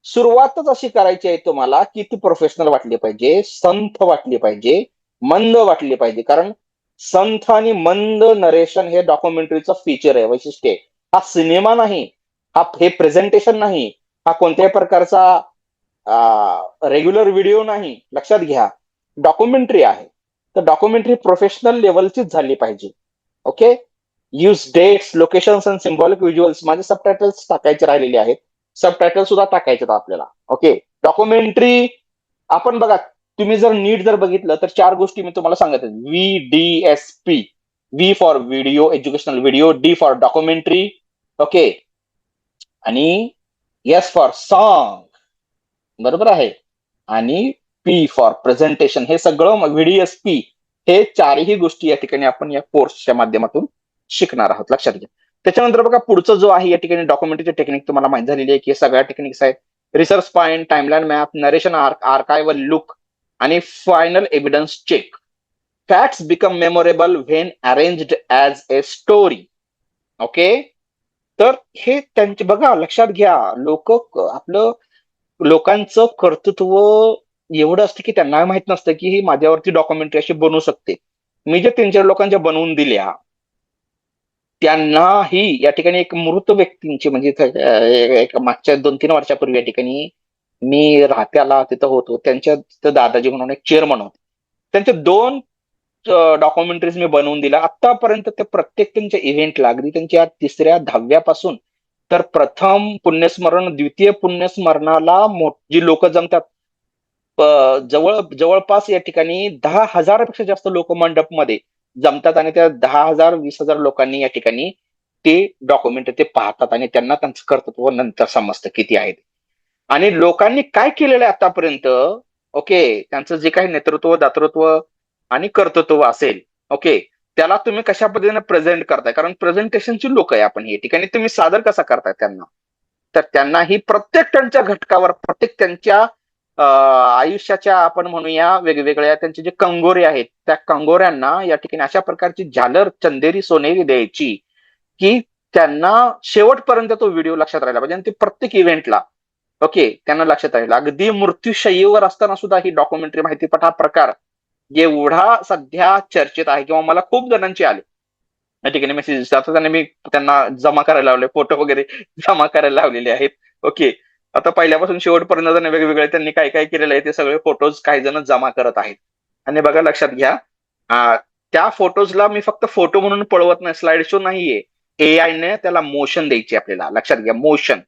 सुरुवातच अशी करायची आहे तुम्हाला की ती प्रोफेशनल वाटली पाहिजे, संथ वाटली पाहिजे, मंद वाटली पाहिजे. कारण संथ आणि मंद नरेशन हे डॉक्युमेंटरीचं फीचर आहे, वैशिष्ट्य आहे. हा सिनेमा नाही, हे प्रेझेंटेशन नाही, हा कोणत्याही प्रकारचा रेग्युलर व्हिडिओ नाही, लक्षात घ्या. डॉक्युमेंटरी आहे, तर डॉक्युमेंटरी प्रोफेशनल लेवलचीच झाली पाहिजे. Okay, use dates, locations and symbolic visuals. माझे सबटायटल्स टाकायचे राहिलेले आहेत, सबटायटल सुद्धा टाकायचे आपल्याला. ओके, डॉक्युमेंटरी आपण बघा, तुम्ही जर नीट जर बघितलं तर चार गोष्टी मी तुम्हाला सांगत आहे. VDSP, V for video, educational video, D for documentary, okay, आणि एस फॉर सॉन्ग, बरोबर आहे, आणि पी फॉर प्रेझेंटेशन. हे सगळं VDSP, हे चारही गोष्टी या ठिकाणी आपण या कोर्सच्या माध्यमातून शिकणार आहोत, लक्षात घ्या. त्याच्यानंतर बघा पुढचं जो आहे या ठिकाणी डॉक्युमेंटरीची टेक्निक तुम्हाला माहिती झालेली आहे की सगळ्या टेक्निक्स आहेत. Research point, timeline map, narration arc, archival look आणि final evidence check. Facts become memorable when arranged as a story. Okay, तर हे त्यांचे बघा, लक्षात घ्या, आपलं लोकांचं कर्तृत्व एवढं असतं की त्यांना माहित नसतं की ही माझ्यावरती डॉक्युमेंटरी अशी बनवू शकते. मी जे 3-4 लोकांच्या बनवून दिल्या, त्यांनाही या ठिकाणी एक मृत व्यक्तींची, म्हणजे एक मागच्या 2-3 वर्षापूर्वी या ठिकाणी मी राहत्याला तिथं होतो, त्यांच्या तिथं दादाजी म्हणून एक चेअरमन होते, त्यांचे 2 डॉक्युमेंटरीज मी बनवून दिल्या आतापर्यंत. ते प्रत्येक त्यांच्या इव्हेंटला, अगदी त्यांच्या 3ऱ्या 10व्यापासून तर प्रथम पुण्यस्मरण, द्वितीय पुण्यस्मरणाला जी लोक जमतात, जवळपास या ठिकाणी 10,000 पेक्षा जास्त लोक मंडपमध्ये जमतात आणि त्या 10,000 20,000 लोकांनी या ठिकाणी ते डॉक्युमेंट ते पाहतात आणि त्यांना त्यांचं कर्तृत्व नंतर समजतं किती आहे. आणि लोकांनी काय केलेलं आहे आतापर्यंत, ओके, त्यांचं जे काही नेतृत्व, दातृत्व आणि कर्तृत्व असेल, ओके, त्याला तुम्ही कशा पद्धतीने प्रेझेंट करताय. कारण प्रेझेंटेशनची लोक आहे आपण, हे ठिकाणी तुम्ही सादर कसा करताय त्यांना, तर त्यांनाही प्रत्येक त्यांच्या घटकावर, प्रत्येक त्यांच्या आयुष्याच्या आपण म्हणूया वेगवेगळ्या त्यांचे जे कंगोरे आहेत, त्या कंगोऱ्यांना या ठिकाणी अशा प्रकारची झालर, चंदेरी, सोनेरी द्यायची की त्यांना शेवटपर्यंत तो व्हिडिओ लक्षात राहिला पाहिजे आणि ते प्रत्येक इव्हेंटला, ओके, त्यांना लक्षात राहिलं. अगदी मृत्यूशय्येवर असताना सुद्धा ही डॉक्युमेंटरी माहितीपट हा प्रकार एवढा सध्या चर्चेत आहे, किंवा मला खूप जणांची आले या ठिकाणी मेसेजेस. आता त्यांनी मी त्यांना जमा करायला लावले, फोटो वगैरे जमा करायला लावलेले आहेत. ओके, आता पहिल्यापासून शेवटपर्यंत त्यांनी वेगवेगळे त्यांनी काय काय केलेलं आहे ते सगळे फोटोज काही जण जमा करत आहेत. आणि बघा, लक्षात घ्या, त्या फोटोजला मी फक्त फोटो म्हणून पळवत नाही, स्लाइड शो नाहीये. AI ने त्याला मोशन द्यायची आपल्याला, लक्षात घ्या, मोशन.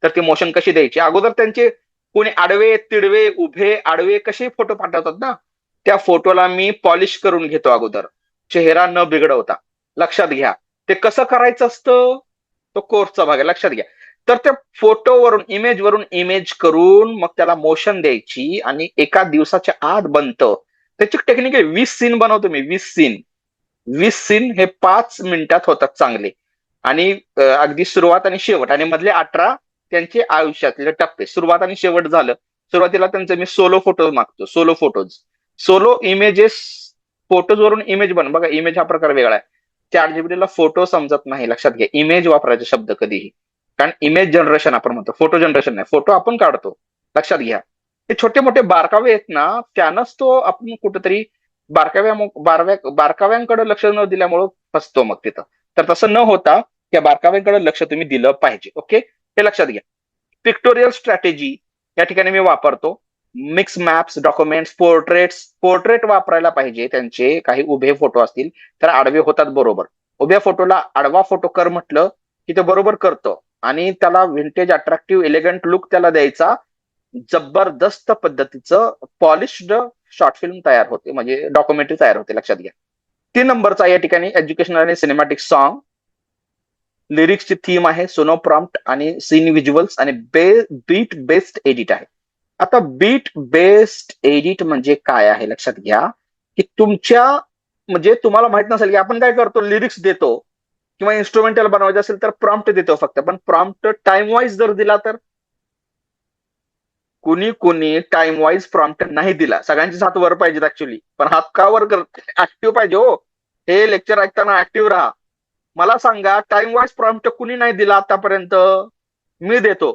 तर ती मोशन कशी द्यायची, अगोदर त्यांचे कोणी आडवे तिडवे उभे आडवे कसे फोटो पाठवतात ना, त्या फोटोला मी पॉलिश करून घेतो अगोदर, चेहरा न बिघडवता. लक्षात घ्या, ते कसं करायचं असतं, तो कोर्सचा भाग आहे, लक्षात घ्या. तर त्या फोटोवरून, इमेजवरून इमेज करून मग त्याला मोशन द्यायची आणि एका दिवसाच्या आत बनतं. त्याची टेक्निक आहे, 20 सीन बनवतो मी, 20 सीन हे 5 मिनिटात होतात चांगले. आणि अगदी सुरुवात आणि शेवट आणि मधले 18 त्यांचे आयुष्यातले टप्पे. सुरुवात आणि शेवट झालं, सुरुवातीला त्यांचं मी सोलो फोटो मागतो, solo photos, solo images, photos वरून इमेज बघा, इमेज हा प्रकार वेगळा आहे. ChatGPT फोटो समजत नाही, लक्षात घ्या, इमेज वापरायचे शब्द कधीही. कारण इमेज जनरेशन आपण म्हणतो, फोटो जनरेशन नाही, फोटो आपण काढतो, लक्षात घ्या. हे छोटे मोठे बारकावे आहेत ना, त्यानंच तो आपण कुठेतरी बारकाव्यांकडे लक्ष न दिल्यामुळं फसतो मग तिथं. तर तसं न होता त्या बारकाव्यांकडे लक्ष तुम्ही दिलं पाहिजे. ओके, हे लक्षात घ्या. पिक्टोरियल स्ट्रॅटेजी या ठिकाणी मी वापरतो. मिक्स मॅप्स, डॉक्युमेंट्स, पोर्ट्रेट वापरायला पाहिजे. त्यांचे काही उभे फोटो असतील तर आडवे होतात बरोबर. उभ्या फोटोला आडवा फोटो कर म्हटलं की ते बरोबर करतो आणि त्याला व्हिंटेज अट्रॅक्टिव्ह एलिगंट लुक त्याला द्यायचा. जबरदस्त पद्धतीचं पॉलिश्ड शॉर्ट फिल्म तयार होते, म्हणजे डॉक्युमेंटरी तयार होते. लक्षात घ्या. 3 नंबरचा या ठिकाणी एज्युकेशनल आणि सिनेमॅटिक सॉन्ग. लिरिक्सची थीम आहे, सोनो प्रॉम्प्ट आणि सीन व्हिज्युअल्स आणि बीट बेस्ड एडिट आहे. आता बीट बेस्ड एडिट म्हणजे काय आहे लक्षात घ्या, की तुमच्या म्हणजे तुम्हाला माहित नसेल की आपण काय करतो, लिरिक्स देतो किंवा इन्स्ट्रुमेंटल बनवायचं असेल तर प्रॉम्प्ट देतो फक्त. पण प्रॉम्प्ट टाइम वाईज जर दिला तर कुणी कुणी टाइम वाईज प्रॉम्प्ट नाही दिला. सगळ्यांचीच हात वर पाहिजेत ऍक्च्युली, पण हात का वर करते, ऍक्टिव्ह पाहिजे हो. हे लेक्चर ऐकताना ऍक्टिव्ह राहा. मला सांगा, टाइम वाईज प्रॉम्प्ट कुणी नाही दिला आतापर्यंत? मी देतो.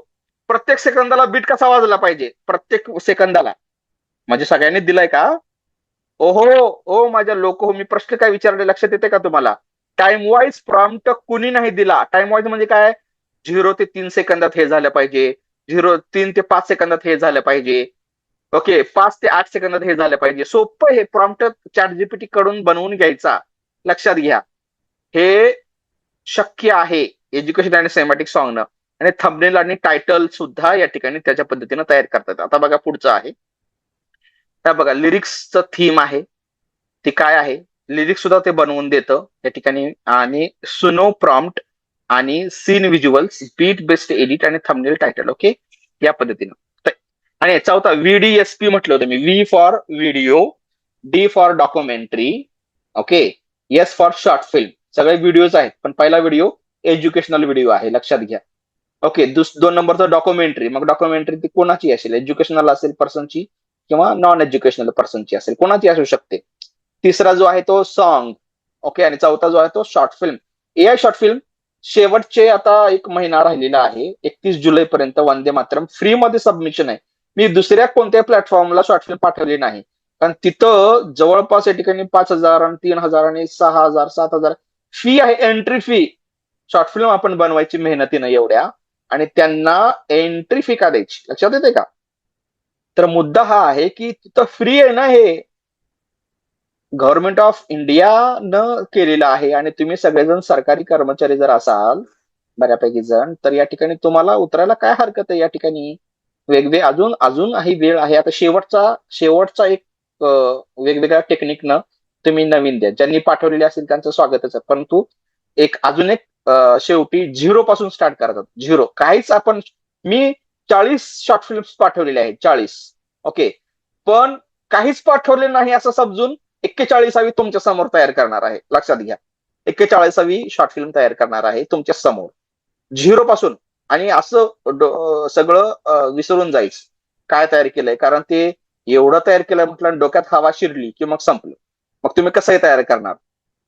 प्रत्येक सेकंदाला बीट कसा वाजला पाहिजे, प्रत्येक सेकंदाला. म्हणजे सगळ्यांनी दिलाय का? ओहो, ओ माझ्या लोक हो, मी प्रश्न काय विचारले लक्षात येते का तुम्हाला? टाइम वाईज प्रॉम्प्ट कुणी नाही दिला. टाइम वाईज म्हणजे काय? 0 ते 3 सेकंदात हे झालं पाहिजे, 3 ते 5 सेकंदात हे झालं पाहिजे, ओके, 5 ते 8 सेकंदात हे झालं पाहिजे. सोपं हे प्रॉम्प्ट चॅट जीपीटी कडून बनवून घ्यायचा. लक्षात घ्या, हे शक्य आहे एज्युकेशन आणि सिनेमॅटिक सॉन्गनं. आणि थंबनेल आणि टायटल सुद्धा या ठिकाणी त्याच्या पद्धतीनं तयार करतात. आता बघा पुढचं आहे. त्या बघा लिरिक्सचं थीम आहे, ती काय आहे, लिरिक्स सुद्धा ते बनवून देतं त्या ठिकाणी. आणि सुनो प्रॉम्प्ट आणि scene visuals, beat based edit आणि थंबनेल टायटल. ओके, या पद्धतीनं. आणि याचा होता व्हीडीएसपी म्हटलं होतं मी. V for video, D for documentary, okay, S for short film. सगळे व्हिडिओज आहेत, पण पहिला व्हिडिओ एज्युकेशनल व्हिडिओ आहे, लक्षात घ्या. ओके, 2 नंबरचं डॉक्युमेंटरी. मग डॉक्युमेंटरी ती कोणाची असेल, एज्युकेशनल असेल पर्सनची किंवा नॉन एज्युकेशनल पर्सनची असेल, कोणाची असू शकते. तिसरा जो आहे तो सॉन्ग, ओके, आणि चौथा जो आहे तो short film. AI short film शेवटचे आता 1 महिना राहिलेला आहे, 31 जुलै पर्यंत. वंदे मातरम फ्री मध्ये सबमिशन आहे. मी दुसऱ्या कोणत्याही प्लॅटफॉर्मला शॉर्ट फिल्म पाठवली नाही, कारण तिथं जवळपास या ठिकाणी 5,000 आणि 3,000 आणि 6,000 7,000 फी आहे, एंट्री फी. शॉर्ट फिल्म आपण बनवायची मेहनतीनं एवढ्या, आणि त्यांना एंट्री फी का द्यायची, लक्षात येते का? तर मुद्दा हा आहे की तिथं फ्री आहे ना, हे गव्हर्नमेंट ऑफ इंडियानं केलेलं आहे. आणि तुम्ही सगळेजण सरकारी कर्मचारी जर असाल, बऱ्यापैकी जण, तर या ठिकाणी तुम्हाला उतरायला काय हरकत आहे. या ठिकाणी वेगवेगळे अजून अजून ही वेळ आहे. आता शेवटचा शेवटचा एक वेगवेगळ्या टेक्निकनं तुम्ही नवीन द्या. ज्यांनी पाठवलेले असेल त्यांचं स्वागतच आहे, परंतु अजून एक शेवटी झिरो पासून स्टार्ट करतात. झिरो काहीच आपण, मी 40 शॉर्ट फिल्म्स पाठवलेले आहेत, 40. ओके, पण काहीच पाठवले नाही असं समजून 41वी तुमच्या समोर तयार करणार आहे. लक्षात घ्या, 41वी शॉर्ट फिल्म तयार करणार आहे तुमच्या समोर, झिरो पासून. आणि असं सगळं विसरून जायचं काय तयार केलंय, कारण ते एवढं तयार केलंय म्हटलं, डोक्यात हवा शिरली की मग संपलं. मग तुम्ही कसंही तयार करणार.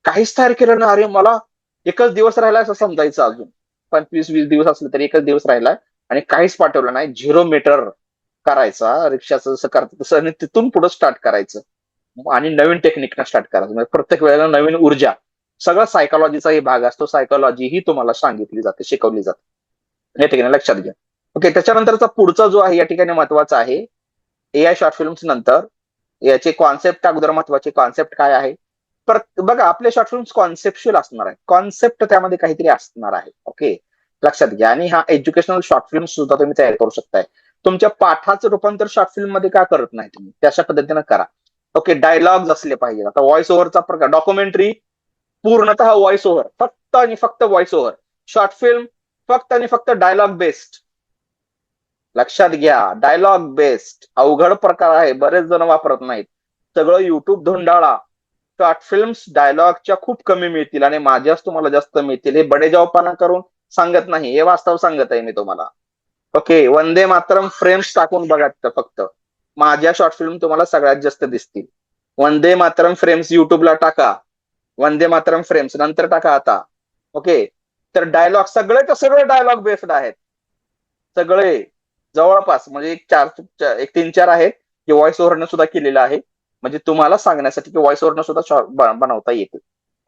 काहीच तयार केलं ना, अरे मला एकच दिवस राहिला असं समजायचं. अजून 25-20 दिवस असले तरी एकच दिवस राहिलाय आणि काहीच पाठवलं नाही. 0 मीटर करायचा, रिक्षाचं जसं करतं तसं, आणि तिथून पुढे स्टार्ट करायचं. आणि नवीन टेक्निकनं स्टार्ट करायचं. म्हणजे प्रत्येक वेळेला नवीन ऊर्जा. सगळा सायकोलॉजीचाही भाग असतो. सायकोलॉजी ही तुम्हाला सांगितली जाते, शिकवली जाते या ठिकाणी, लक्षात घ्या. ओके, त्याच्यानंतरचा पुढचा जो आहे या ठिकाणी महत्वाचा आहे, एआय शॉर्ट फिल्म्स नंतर याचे कॉन्सेप्ट अगोदर महत्वाचे. कॉन्सेप्ट काय आहे, बघा आपले शॉर्ट फिल्म्स कॉन्सेप्च्युअल असणार आहे, कॉन्सेप्ट त्यामध्ये काहीतरी असणार आहे. ओके, लक्षात घ्या. आणि हा एज्युकेशनल शॉर्ट फिल्म सुद्धा तुम्ही तयार करू शकताय. तुमच्या पाठाचं रूपांतर शॉर्ट फिल्म मध्ये का करत नाही तुम्ही, त्याच्या पद्धतीनं करा. ओके, डायलॉग्स असले पाहिजे. आता व्हॉइस ओव्हरचा प्रकार, डॉक्युमेंटरी पूर्णतः व्हॉइस ओव्हर, फक्त आणि फक्त व्हॉइस ओव्हर. शॉर्ट फिल्म फक्त आणि फक्त डायलॉग बेस्ड. लक्षात घ्या, डायलॉग बेस्ड अवघड प्रकार आहे, बरेच जण वापरत नाहीत. सगळं युट्यूब धुंडाळा. शॉर्ट फिल्म्स डायलॉगच्या खूप कमी मिळतील आणि माझ्याच तुम्हाला जास्त मिळतील. हे बडेजावपणा करून सांगत नाही, हे वास्तव सांगत आहे मी तुम्हाला. ओके, वंदे मातरम फ्रेम्स टाकून बघा फक्त, माझ्या शॉर्ट फिल्म तुम्हाला सगळ्यात जास्त दिसतील. वंदे मातरम फ्रेम्स युट्यूबला टाका, वंदे मातरम फ्रेम्स नंतर टाका आता. ओके, तर डायलॉग सगळे डायलॉग बेस्ड आहेत. सगळे जवळपास, म्हणजे एक 3-4 आहेत जे व्हॉइस ओव्हरनं सुद्धा केलेलं आहे. म्हणजे तुम्हाला सांगण्यासाठी की व्हॉइस ओव्हरनं सुद्धा शॉर्ट बनवता येते.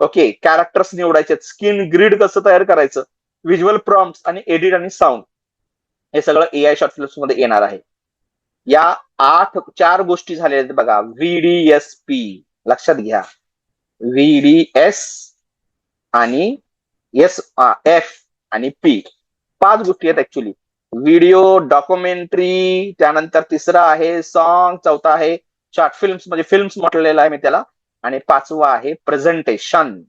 ओके, कॅरेक्टर्स निवडायचे, स्किन ग्रीड कसं तयार करायचं, व्हिज्युअल प्रॉम्प्ट्स आणि एडिट आणि साऊंड, हे सगळं एआय शॉर्ट फिल्म्स मध्ये येणार आहे. या 4 गोष्टी झालेल्या आहेत बघा. VDSP लक्षात घ्या. VDS आणि F आणि P 5 गोष्टी आहेत ऍक्च्युली. व्हिडिओ, डॉक्युमेंटरी, त्यानंतर तिसरा आहे सॉन्ग, चौथा आहे शॉर्ट फिल्म्स म्हणजे फिल्म्स म्हटलेलं आहे मी त्याला, आणि 5वा आहे प्रेझेंटेशन.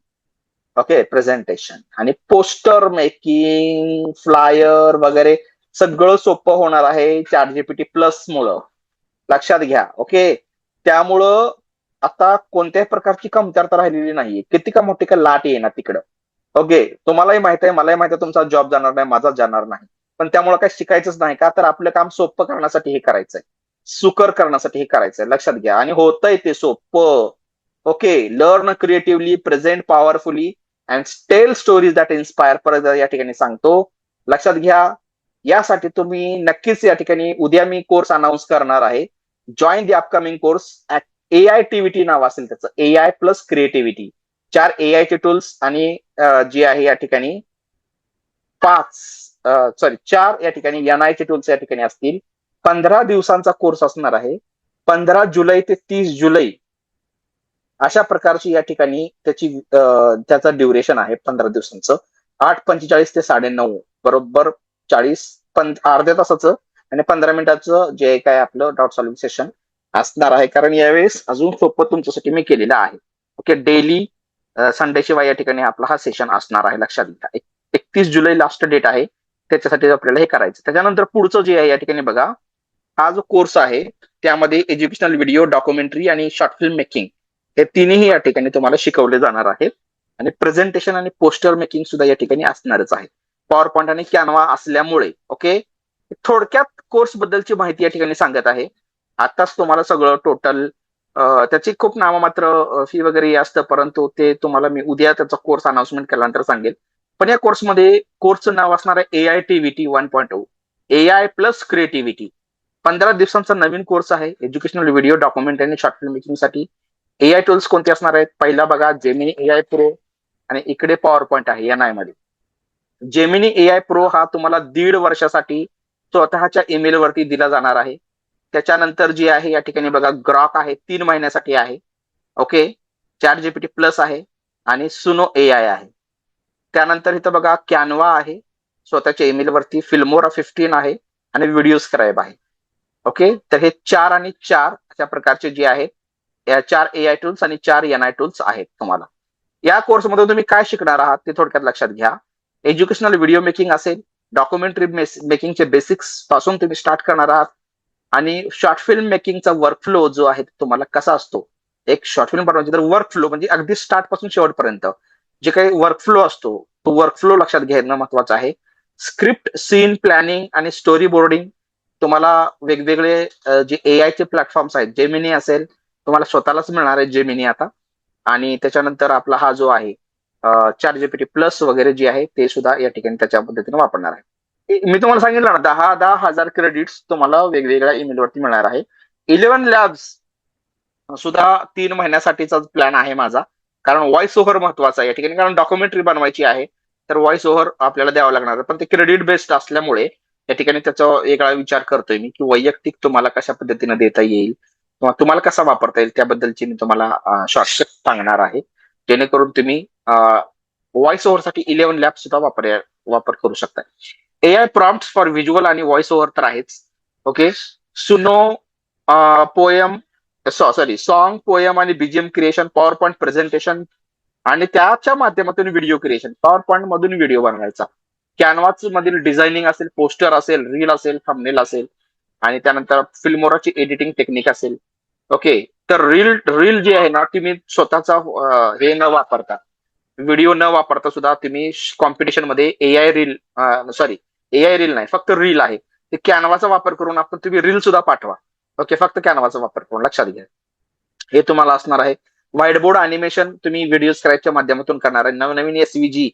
ओके, प्रेझेंटेशन आणि पोस्टर मेकिंग, फ्लायर वगैरे सगळं सोपं होणार आहे ChatGPT प्लस मुळे. लक्षात घ्या. ओके, त्यामुळं आता कोणत्याही प्रकारची कमतरता राहिलेली नाहीये. किती का मोठी का लाट येणार तिकडं. ओके, तुम्हालाही माहित आहे, मलाही माहित आहे, तुमचा जॉब जाणार नाही, माझा जाणार नाही. पण त्यामुळे काही शिकायचंच नाही का, तर आपलं काम सोपं करण्यासाठी हे करायचंय, सुकर करण्यासाठी हे करायचंय. लक्षात घ्या. आणि होतंय ते सोपं. Okay, learn creatively, present powerfully and tell stories that inspire. परत या ठिकाणी सांगतो, लक्षात घ्या. यासाठी तुम्ही नक्कीच या ठिकाणी उद्या मी कोर्स अनाऊन्स करणार आहे. Join the upcoming course at AITVT नाव असेल त्याचं, AI प्लस क्रिएटिव्हिटी. 4 AI चे टूल्स आणि जे आहे या ठिकाणी 4 या ठिकाणी NI चे टूल्स या ठिकाणी असतील. 15 दिवसांचा कोर्स असणार आहे. 15 जुलै ते 30 जुलै अशा प्रकारची या ठिकाणी त्याचा ड्युरेशन आहे 15 दिवसांचं. 8:45 ते 9:30 बरोबर अर्ध्या तासाचं आणि 15 मिनिटाचं जे काय आपलं डॉट सॉल्विंग सेशन असणार आहे. कारण यावेळेस अजून सोपं तुमच्यासाठी मी केलेलं आहे. ओके, डेली संडे शिवाय या ठिकाणी आपला हा सेशन असणार आहे. लक्षात घ्या. 31 जुलै लास्ट डेट आहे, त्याच्यासाठी आपल्याला हे करायचं. त्याच्यानंतर पुढचं जे आहे या ठिकाणी बघा, हा जो कोर्स आहे त्यामध्ये एज्युकेशनल व्हिडिओ, डॉक्युमेंटरी आणि शॉर्ट फिल्म मेकिंग हे तिन्ही या ठिकाणी तुम्हाला शिकवले जाणार आहेत. आणि प्रेझेंटेशन आणि पोस्टर मेकिंग सुद्धा या ठिकाणी असणारच आहे, पॉवर पॉईंट आणि कॅनवा असल्यामुळे. ओके, थोडक्यात कोर्स बद्दलची माहिती या ठिकाणी सांगत आहे. आताच तुम्हाला सगळं टोटल त्याची खूप नाममात्र फी वगैरे असतं, परंतु ते तुम्हाला मी उद्या त्याचा कोर्स अनाउन्समेंट केल्यानंतर सांगेल. पण या कोर्समध्ये कोर्सचं नाव असणार आहे AITVT 1.0, AI प्लस क्रिएटिव्हिटी. 15 दिवसांचा नवीन कोर्स आहे एज्युकेशनल व्हिडिओ, डॉक्युमेंट आणि शॉर्ट फिल्म मेकिंग साठी. AI टूल्स कोणते असणार आहेत? पहिला बघा जेमिनी AI प्रो, आणि इकडे पॉवर पॉईंट आहे NI मध्ये. जेमिनी AI प्रो हा तुम्हाला 1.5 वर्षासाठी स्वतःच्या ईमेल वरती दिला जाणार आहे. त्याच्यानंतर जे आहे या ठिकाणी बघा ग्रॉक आहे, 3 महिन्यासाठी आहे. ओके, ChatGPT प्लस आहे आणि सुनो AI आहे. त्यानंतर इथं बघा कॅनवा आहे, स्वतःच्या ईमेल वरती. फिल्मोरा 15 आहे आणि व्हिडिओ स्क्राईब आहे. ओके, तर हे 4 आणि 4 अशा प्रकारचे जे आहेत, या 4 AI टूल्स आणि 4 NI टूल्स आहेत तुम्हाला. या कोर्समध्ये तुम्ही काय शिकणार आहात ते थोडक्यात लक्षात घ्या. एज्युकेशनल व्हिडिओ मेकिंग असेल, डॉक्युमेंटरी मेकिंगचे बेसिक्स पासून तुम्ही स्टार्ट करणार आहात, आणि शॉर्ट फिल्म मेकिंगचा वर्कफ्लो जो आहे तुम्हाला कसा असतो. एक शॉर्ट फिल्म बनवायची तर वर्कफ्लो म्हणजे अगदी स्टार्ट पासून शेवटपर्यंत जे काही वर्कफ्लो असतो, तो वर्कफ्लो लक्षात घेणं महत्वाचं आहे. स्क्रिप्ट, सीन प्लॅनिंग आणि स्टोरी बोर्डिंग तुम्हाला वेगवेगळे जे AI चे प्लॅटफॉर्म्स आहेत, जेमिनी असेल, तुम्हाला स्वतःलाच मिळणार आहे जेमिनी आता. आणि त्याच्यानंतर आपला हा जो आहे ChatGPT प्लस वगैरे जे आहे ते सुद्धा या ठिकाणी त्याच्या पद्धतीने वापरणार आहे. मी तुम्हाला सांगितलं ना, 10,000 क्रेडिट्स तुम्हाला वेगवेगळ्या ईमेल वरती मिळणार आहे. 11 लॅब्स सुद्धा 3 महिन्यासाठीचा प्लॅन आहे माझा. कारण व्हॉइस ओव्हर महत्वाचा आहे या ठिकाणी, कारण डॉक्युमेंटरी बनवायची आहे, तर व्हॉइस ओव्हर आपल्याला द्यावं लागणार आहे. पण ते क्रेडिट बेस्ड असल्यामुळे या ठिकाणी त्याचा वेगळा विचार करतोय मी, की वैयक्तिक तुम्हाला कशा पद्धतीने देता येईल किंवा तुम्हाला कसा वापरता येईल त्याबद्दलची मी तुम्हाला शॉर्टकट सांगणार आहे, जेणेकरून तुम्ही व्हॉइस ओव्हरसाठी 11 लॅब सुद्धा वापर करू शकता. AI प्रॉम्प्ट फॉर व्हिज्युअल आणि व्हॉइस ओव्हर तर आहेच. ओके, सुनो पोएम, सॉन्ग, पोएम आणि BGM creation, power point presentation आणि त्याच्या माध्यमातून व्हिडिओ क्रिएशन, पॉवर पॉईंट मधून व्हिडिओ बनवायचा. कॅनव्हास मधील डिझायनिंग असेल, पोस्टर असेल, रील असेल, थंबनेल असेल, आणि त्यानंतर फिल्मोराची एडिटिंग टेक्निक असेल. ओके, तर रील रील जी आहे ना, ती मी स्वतःचा हे न वापरता, व्हिडिओ न वापरता सुद्धा तुम्ही कॉम्पिटिशन मध्ये AI रील नाही, फक्त रील आहे, ते कॅनवाचा वापर करून आपण तुम्ही रील सुद्धा पाठवा. ओके, फक्त कॅनवाचा वापर करून. लक्षात घ्या, हे तुम्हाला असणार आहे. व्हाईट बोर्ड अॅनिमेशन तुम्ही व्हिडिओ स्क्राईबच्या माध्यमातून करणार आहे. नवनवीन SVG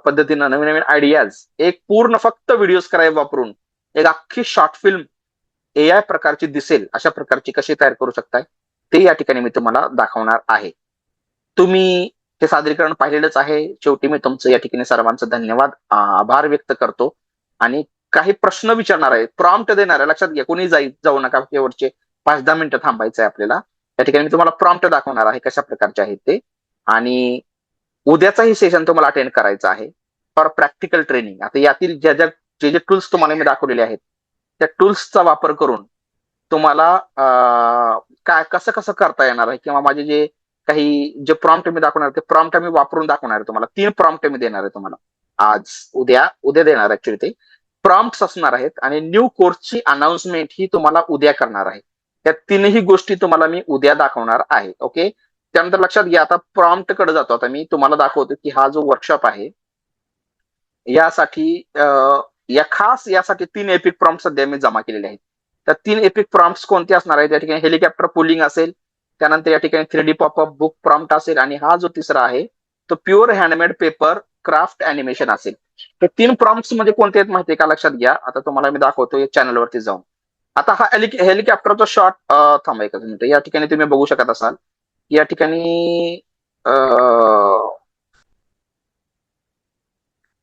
पद्धतीनं नवीन नवीन आयडियाज, एक पूर्ण फक्त व्हिडिओ स्क्राईब वापरून एक अख्खी शॉर्ट फिल्म AI प्रकारची दिसेल अशा प्रकारची कशी तयार करू शकताय ते या ठिकाणी मी तुम्हाला दाखवणार आहे. तुम्ही हे सादरीकरण पाहिलेलंच आहे. शेवटी मी तुमचं या ठिकाणी सर्वांचं धन्यवाद, आभार व्यक्त करतो. आणि काही प्रश्न विचारणार आहे, प्रॉम्प्ट देणार आहे. लक्षात घ्या, कोणी जाऊ नका, शेवटचे 5-10 मिनिटं थांबायचं आहे आपल्याला. त्या ठिकाणी मी तुम्हाला प्रॉम्प्ट दाखवणार आहे कशा प्रकारचे आहेत ते. आणि उद्याचाही सेशन तुम्हाला अटेंड करायचा आहे फॉर प्रॅक्टिकल ट्रेनिंग. आता यातील जे जे टूल्स तुम्हाला मी दाखवलेले आहेत त्या टूल्सचा वापर करून तुम्हाला काय कसं कसं करता येणार आहे, किंवा माझे जे काही जे प्रॉम्प्ट मी दाखवणार ते प्रॉम्प्ट मी वापरून दाखवणार आहे तुम्हाला. 3 प्रॉम्प्ट मी देणार आहे तुम्हाला आज, उद्या देणार ऍक्च्युली ते प्रॉम्प्ट असणार आहेत. आणि न्यू कोर्सची अनाउन्समेंट ही तुम्हाला उद्या करणार आहे. त्या तीनही गोष्टी तुम्हाला मी उद्या दाखवणार आहे. ओके, त्यानंतर लक्षात घ्या, आता प्रॉम्प्ट कडे जातो. आता मी तुम्हाला दाखवतो की हा जो वर्कशॉप आहे यासाठी या खास यासाठी 3 एपिक प्रॉम्प्ट सध्या मी जमा केलेले आहेत. तर 3 एपिक प्रॉम्प्ट कोणते असणार आहेत? या ठिकाणी हेलिकॉप्टर पुलिंग असेल, त्यानंतर या ठिकाणी 3D पॉपअप बुक प्रॉम्प्ट असेल, आणि हा जो तिसरा आहे तो pure handmade paper craft animation असेल. तर 3 प्रॉम्प्ट्स म्हणजे कोणते आहेत माहितीये का? लक्षात घ्या, आता तुम्हाला मी दाखवतो या चॅनलवरती जाऊन. आता हा हेलिकॉप्टरचा शॉट थांबा एकच मिनिट. या ठिकाणी तुम्ही बघू शकत असाल, या ठिकाणी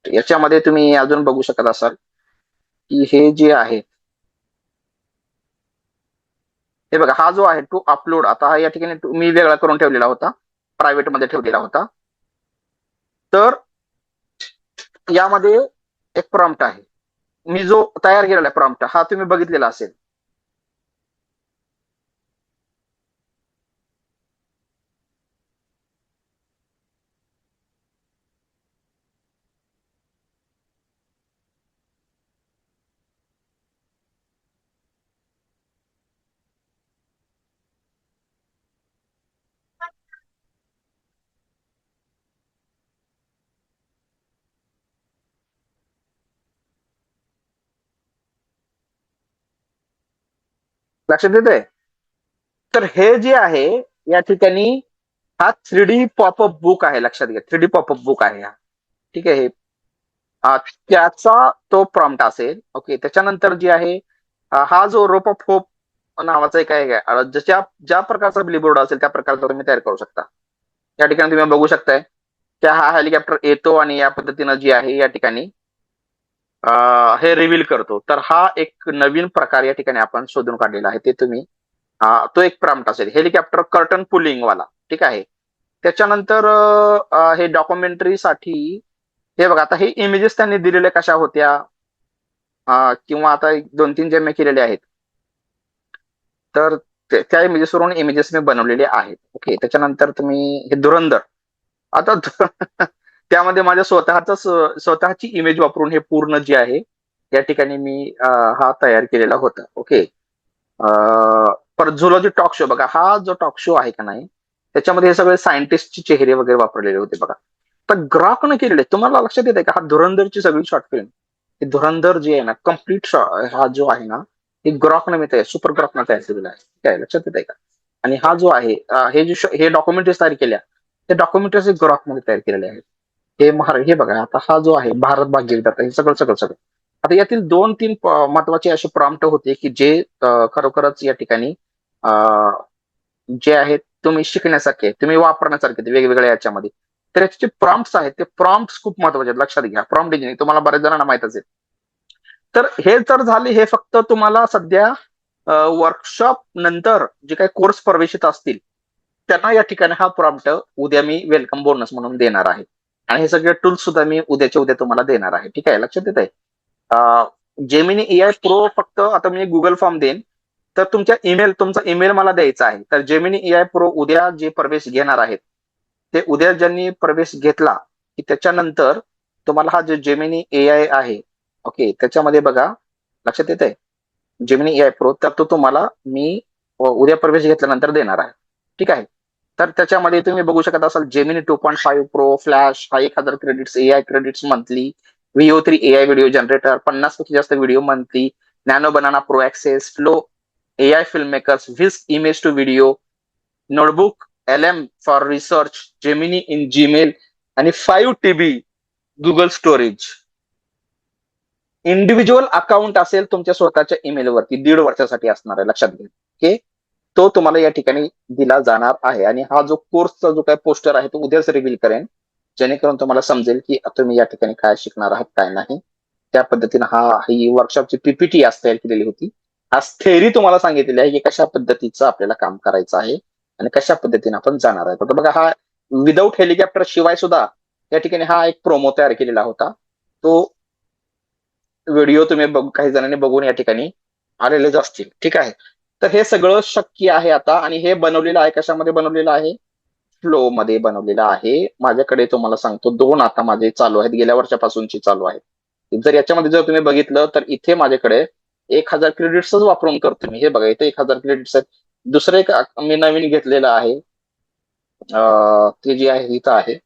याच्यामध्ये तुम्ही अजून बघू शकत असाल की हे जे आहे, हे बघा, हा जो आहे टू अपलोड, आता हा या ठिकाणी मी वेगळा करून ठेवलेला होता, प्रायव्हेट मध्ये ठेवलेला होता. तर यामध्ये एक प्रॉम्प्ट आहे, मी जो तयार केलेला प्रॉम्प्ट हा तुम्ही बघितलेला असेल. लक्षात येते? तर हे जे आहे या ठिकाणी हा 3D पॉपअप बुक आहे. लक्षात घ्या, 3D पॉपअप बुक आहे हा. ठीक आहे, त्याचा तो प्रॉम्प्ट असेल. ओके, त्याच्यानंतर जे आहे हा जो रोप ऑफ होप नावाचा एक आहे, ज्या प्रकारचा बिलबोर्ड असेल त्या प्रकारचा तुम्ही तयार करू शकता. या ठिकाणी तुम्ही बघू शकताय की हा हेलिकॉप्टर येतो आणि या पद्धतीनं जी आहे या ठिकाणी हे रिव्हील करतो. तर हा एक नवीन प्रकार या ठिकाणी आपण शोधून काढलेला आहे. ते तुम्ही तो एक प्रॉम्प्ट असेल, हेलिकॉप्टर कर्टन पुलिंग वाला. ठीक आहे, त्याच्यानंतर हे डॉक्युमेंटरीसाठी हे बघा, आता हे इमेजेस त्यांनी दिलेल्या कशा होत्या, किंवा आता 2-3 जे मी केलेले आहेत, तर त्या इमेजेसवरून इमेजेस मी बनवलेले आहेत. ओके, त्याच्यानंतर तुम्ही हे धुरंधर, आता त्यामध्ये माझ्या स्वतःची इमेज वापरून हे पूर्ण जे आहे या ठिकाणी मी हा तयार केलेला होता. ओके, पर झुलॉजी टॉक शो बघा, हा जो टॉक शो आहे का नाही त्याच्यामध्ये हे सगळे सायंटिस्टचे चेहरे वगैरे वापरलेले होते बघा. तर ग्राहकनं केलेले, तुम्हाला लक्षात येते का? हा धुरंधरची सगळी शॉर्ट फिल्म, हे धुरंधर जे आहे ना, कम्प्लीट हा जो आहे ना, हे ग्रॉकनं मी तयार, सुपर ग्रॉकनं तयार केलेला आहे. काय लक्षात येते का? आणि हा जो आहे हे डॉक्युमेंटरीज तयार केल्या, त्या डॉक्युमेंटरीज ग्रॉकमध्ये तयार केलेल्या आहेत. हे बघा, आता हा जो आहे भारत भाग्य विधाता, हे सगळं सगळं सगळं. आता यातील 2-3 महत्वाचे असे प्रॉम्प्ट होते की जे खरोखरच या ठिकाणी जे आहेत तुम्ही शिकण्यासारखे, तुम्ही वापरण्यासारखे ते वेगवेगळ्या याच्यामध्ये. तर याचे जे प्रॉम्प्ट्स आहेत ते प्रॉम्प्ट्स खूप महत्वाचे आहेत. लक्षात घ्या, प्रॉम्प्ट इंजिनिअरिंग तुम्हाला बऱ्याच जणांना माहित असेल. तर हे तर झाले, हे फक्त तुम्हाला सध्या वर्कशॉप नंतर जे काही कोर्स प्रवेशित असतील त्यांना या ठिकाणी हा प्रॉम्प्ट उद्या मी वेलकम बोनस म्हणून देणार आहे. आणि हे सगळे टूल्स सुद्धा मी उद्याच्या उद्या तुम्हाला देणार आहे. ठीक आहे, लक्षात येत आहे? जेमिनी एआय प्रो फक्त आता मी गुगल फॉर्म देईन, तर तुमचा ईमेल मला द्यायचा आहे. तर जेमिनी एआय प्रो उद्या जे प्रवेश घेणार आहेत ते उद्या ज्यांनी प्रवेश घेतला की त्याच्यानंतर तुम्हाला हा जे जेमिनी एआय आहे, ओके, त्याच्यामध्ये बघा, लक्षात येत आहे, जेमिनी एआय प्रो, तर तो तुम्हाला मी उद्या प्रवेश घेतल्यानंतर देणार आहे. ठीक आहे, तर त्याच्यामध्ये तुम्ही बघू शकत असाल जेमिनी 2.5 प्रो फ्लॅश हा 1000 credits, AI credits monthly, VO3 AI video generator 50 पेक्षा जास्त video monthly, nano banana pro access, flow AI film makers, whisk image to video, notebook LM for research, Gemini in Gmail, आणि 5 TB Google storage. Individual account असेल तुमच्या स्वतःच्या ईमेलवरती 1.5 वर्षासाठी असणार आहे. लक्षात घ्या, ओके, तो तुम्हाला या ठिकाणी दिला जाणार आहे. आणि हा जो कोर्सचा जो काही पोस्टर आहे तो उद्याच रिव्हील करेन, जेणेकरून तुम्हाला समजेल की तुम्ही या ठिकाणी काय शिकणार आहात काय नाही. त्या पद्धतीने ही वर्कशॉपची पीपीटी आज तयार केलेली होती. आज थेअरी तुम्हाला सांगितलेली आहे की कशा पद्धतीचं आपल्याला काम करायचं आहे आणि कशा पद्धतीने आपण जाणार आहे. तर बघा, हा विदाऊट हेलिकॉप्टर शिवाय सुद्धा या ठिकाणी हा एक प्रोमो तयार केलेला होता. तो व्हिडिओ तुम्ही काही जणांनी बघून या ठिकाणी आलेलेच असतील. ठीक आहे. तर हे सगळं शक्य आहे आता, आणि हे बनवलेलं आहे, कशामध्ये बनवलेलं आहे? फ्लो मध्ये बनवलेलं आहे. माझ्याकडे तुम्हाला सांगतो 2 आता माझे चालू आहेत, गेल्या वर्षापासूनची चालू आहेत. जर याच्यामध्ये जर तुम्ही बघितलं तर इथे माझ्याकडे 1000 क्रेडिट्सच वापरून करतो मी. हे बघा, इथे 1000 क्रेडिट्स आहेत. दुसरं एक मी नवीन घेतलेलं आहे, ते जे आहे इथं आहे.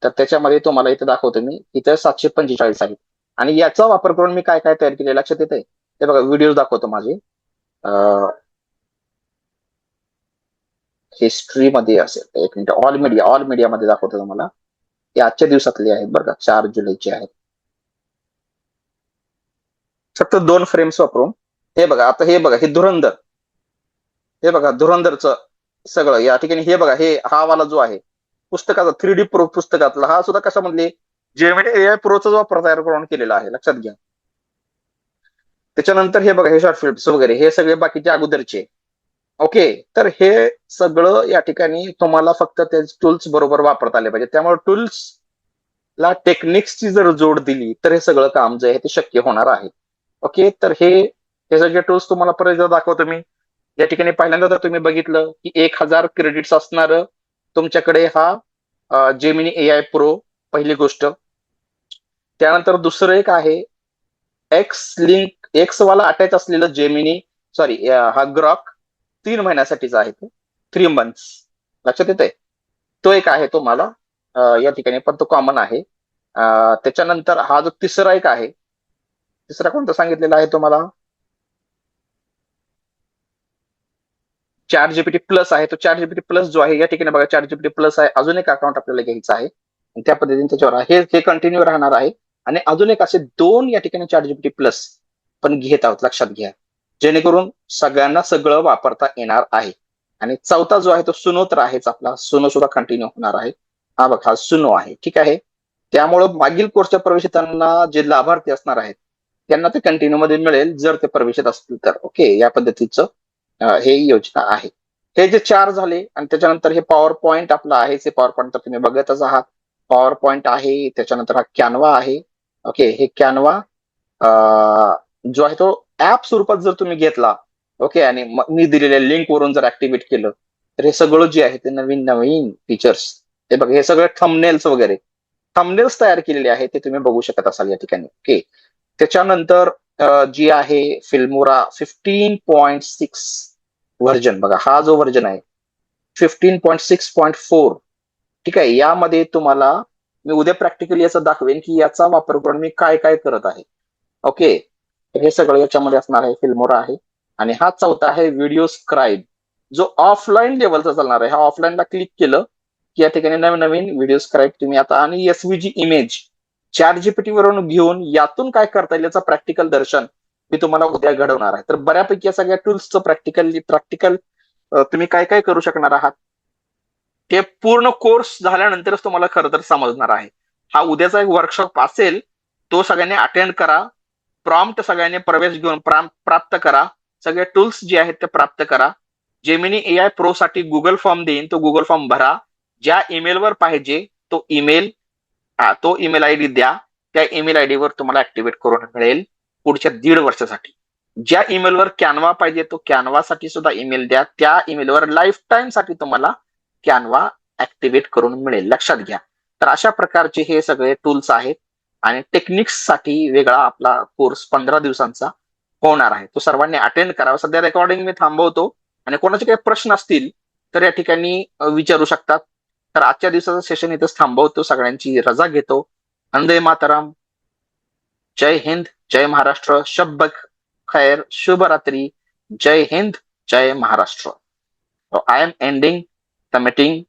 तर त्याच्यामध्ये तुम्हाला इथे दाखवतो मी, इथे 745 आहेत. आणि याचा वापर करून मी काय काय तयार केले लक्षात येते. ते बघा, व्हिडिओ दाखवतो माझे. हिस्ट्रीमध्ये असेल, एक मिनिट, ऑल मीडियामध्ये दाखवतो तुम्हाला. ते आजच्या दिवसातले आहेत बरं का, 4 जुलैचे आहेत. फक्त 2 फ्रेम्स वापरून. हे बघा, आता हे बघा, हे धुरंधर, हे बघा धुरंधरचं सगळं या ठिकाणी. हे बघा, हा वाला जो आहे पुस्तकाचा 3D प्रो पुस्तकातला, हा सुद्धा कशामधले जेमिनी AI प्रोचा वापर तयार करून केलेला आहे, लक्षात घ्या. त्याच्यानंतर हे बघा, हे शॉर्ट फिल्म्स वगैरे हे सगळे बाकीचे अगोदरचे. ओके. तर हे सगळं या ठिकाणी तुम्हाला फक्त ते टूल्स बरोबर वापरता आले पाहिजे. त्यामुळे टूल्स ला टेक्निक्सची जर जोड दिली तर हे सगळं काम जे आहे ते शक्य होणार आहे. ओके. तर हे सगळे टूल्स तुम्हाला परत एकदा दाखवतो मी. या ठिकाणी पहिल्यांदा जर तुम्ही बघितलं की 1000 क्रेडिट्स असणार तुमच्याकडे हा जेमिनी AI प्रो, पहिली गोष्ट. त्यानंतर दुसरं एक आहे एक्स वाला अटॅच असलेलं जेमिनी, सॉरी, हा ग्रॉक 3 महिन्यासाठीचा आहे तो, 3 मंथ्स, लक्षात येते. तो एक आहे तुम्हाला या ठिकाणी, पण तो कॉमन आहे. त्याच्यानंतर हा जो तिसरा एक आहे, तिसरा कोणता सांगितलेला आहे तुम्हाला? चॅट जीपीटी प्लस आहे. तो चॅट जीपीटी प्लस जो आहे या ठिकाणी बघा, चॅट जीपीटी प्लस आहे. अजून एक अकाउंट आपल्याला घ्यायचं आहे आणि त्या पद्धतीने त्याच्यावर हे कंटिन्यू राहणार आहे. आणि अजून एक असे 2 या ठिकाणी चॅट जीपीटी प्लस पण घेत आहोत, लक्षात घ्या, जेणेकरून सगळ्यांना सगळं वापरता येणार आहे. आणि चौथा जो आहे तो सुनो तर आहेच आपला, सुनो सुद्धा कंटिन्यू होणार आहे. हा बघा, हा सुनो आहे. ठीक आहे. त्यामुळं मागील कोर्सच्या प्रवेशितांना जे लाभार्थी असणार आहेत त्यांना ते कंटिन्यू मध्ये मिळेल, जर ते प्रवेशित असतील तर. ओके. या पद्धतीचं हे योजना आहे. हे जे 4 झाले, आणि त्याच्यानंतर हे पॉवर पॉइंट आपलं आहे. हे पॉवर पॉइंट तर तुम्ही बघतच आहात. पॉवर पॉइंट आहे. त्याच्यानंतर हा कॅनवा आहे. ओके. हे कॅनवा जो आहे तो ऍप स्वरूपात जर तुम्ही घेतला, ओके, आणि मी दिलेल्या लिंक वरून जर ऍक्टिव्हेट केलं, तर हे सगळं जे आहे ते नवीन नवीन फीचर्स, हे बघा, हे सगळे थंबनेल्स वगैरे, थंबनेल्स तयार केलेले आहे, ते तुम्ही बघू शकत असाल या ठिकाणी. ओके. त्याच्यानंतर जी आहे फिल्मोरा 15.6 व्हर्जन, बघा हा जो व्हर्जन आहे 15.6.4. ठीक आहे. यामध्ये तुम्हाला मी उद्या प्रॅक्टिकली याचं दाखवेन की याचा वापर करून मी काय काय करत आहे. ओके. हे सगळं याच्यामध्ये असणार आहे. फिल्मोरा आहे. आणि हा चौथा आहे व्हिडिओ स्क्राईब, जो ऑफलाईन लेवलचा चालणार आहे. हा ऑफलाईनला क्लिक केलं की या ठिकाणी नवीन नवीन व्हिडिओ स्क्राईब तुम्ही आता, आणि एसव्हीजी इमेज चॅट जीपीटी वरून घेऊन यातून काय करता येईल याचं प्रॅक्टिकल दर्शन मी तुम्हाला उद्या घडवणार आहे. तर बऱ्यापैकी या सगळ्या टूल्सचं प्रॅक्टिकल तुम्ही काय काय करू शकणार आहात ते पूर्ण कोर्स झाल्यानंतरच तुम्हाला खरं तर समजणार आहे. हा उद्याचा एक वर्कशॉप असेल, तो सगळ्यांनी अटेंड करा. प्रॉम्प्ट सगळ्यांनी प्रवेश घेऊन प्राप्त करा. सगळे टूल्स जे आहेत ते प्राप्त करा. जेमिनी AI प्रो साठी गुगल फॉर्म देईन, तो गुगल फॉर्म भरा. ज्या ईमेलवर पाहिजे तो ईमेल आयडी द्या. त्या ईमेल आयडी वर तुम्हाला ऍक्टिव्हेट करून मिळेल पुढच्या 1.5 वर्षासाठी. ज्या ईमेलवर कॅनवा पाहिजे तो कॅनवासाठी सुद्धा ईमेल द्या. त्या ईमेलवर लाईफ टाइम साठी तुम्हाला कॅनवा ऍक्टिव्हेट करून मिळेल, लक्षात घ्या. तर अशा प्रकारचे हे सगळे टूल्स आहेत. आणि टेक्निक्स साठी वेगळा आपला कोर्स 15 दिवसांचा होणार आहे. तो सर्वांनी अटेंड करावा. सध्या रेकॉर्डिंग मी थांबवतो, आणि कोणाचे काही प्रश्न असतील तर या ठिकाणी विचारू शकतात. तर आजच्या दिवसाचं सेशन इथंच थांबवतो. सगळ्यांची रजा घेतो. वंदे मातरम. जय हिंद, जय महाराष्ट्र. शब्बक खैर, शुभ रात्री. जय हिंद, जय Maharashtra. I am ending the meeting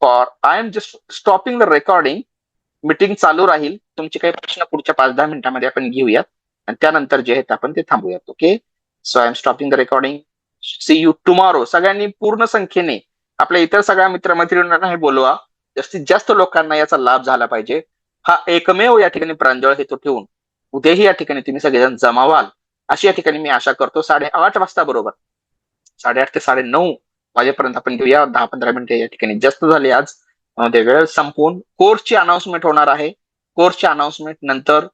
I am just stopping the recording. Meeting चालू राहील. तुमचे काही प्रश्न पुढच्या 5-10 मिनिटांमध्ये आपण घेऊयात, आणि त्यानंतर जे आहेत आपण ते थांबूयात. Okay. So I am stopping the recording. See you tomorrow. सगळ्यांनी पूर्ण संख्येने आपल्या इतर सगळ्या मित्रमैत्रिणींना बोलवा. जास्तीत जास्त लोकांना याचा लाभ झाला पाहिजे. हा एकमेव या ठिकाणी प्रांजळ हेतू ठेवून उद्याही या ठिकाणी तुम्ही सगळेजण जमावाल अशी या ठिकाणी मी आशा करतो. 8:30 वाजता बरोबर 8:30 ते 9:30 वाजेपर्यंत आपण घेऊया. 10-15 मिनिटे या ठिकाणी जास्त झाले आज. ते वेळ संपवून कोर्सची अनाउन्समेंट होणार आहे. कोर्सच्या अनाउन्समेंट नंतर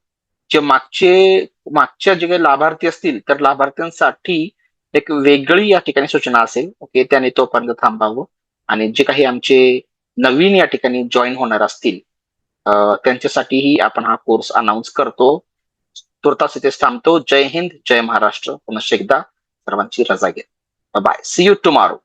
जे मागच्या जे काही लाभार्थी असतील तर लाभार्थ्यांसाठी एक वेगळी या ठिकाणी सूचना असेल. ओके, त्याने तोपर्यंत थांबावं. आणि जे काही आमचे नवीन या ठिकाणी जॉईन होणार असतील त्यांच्यासाठीही आपण हा कोर्स अनाऊन्स करतो. तुर्तास इथेच थांबतो. जय हिंद, जय महाराष्ट्र. पुन्हा एकदा सर्वांची रजा घ्या. Bye, see you tomorrow.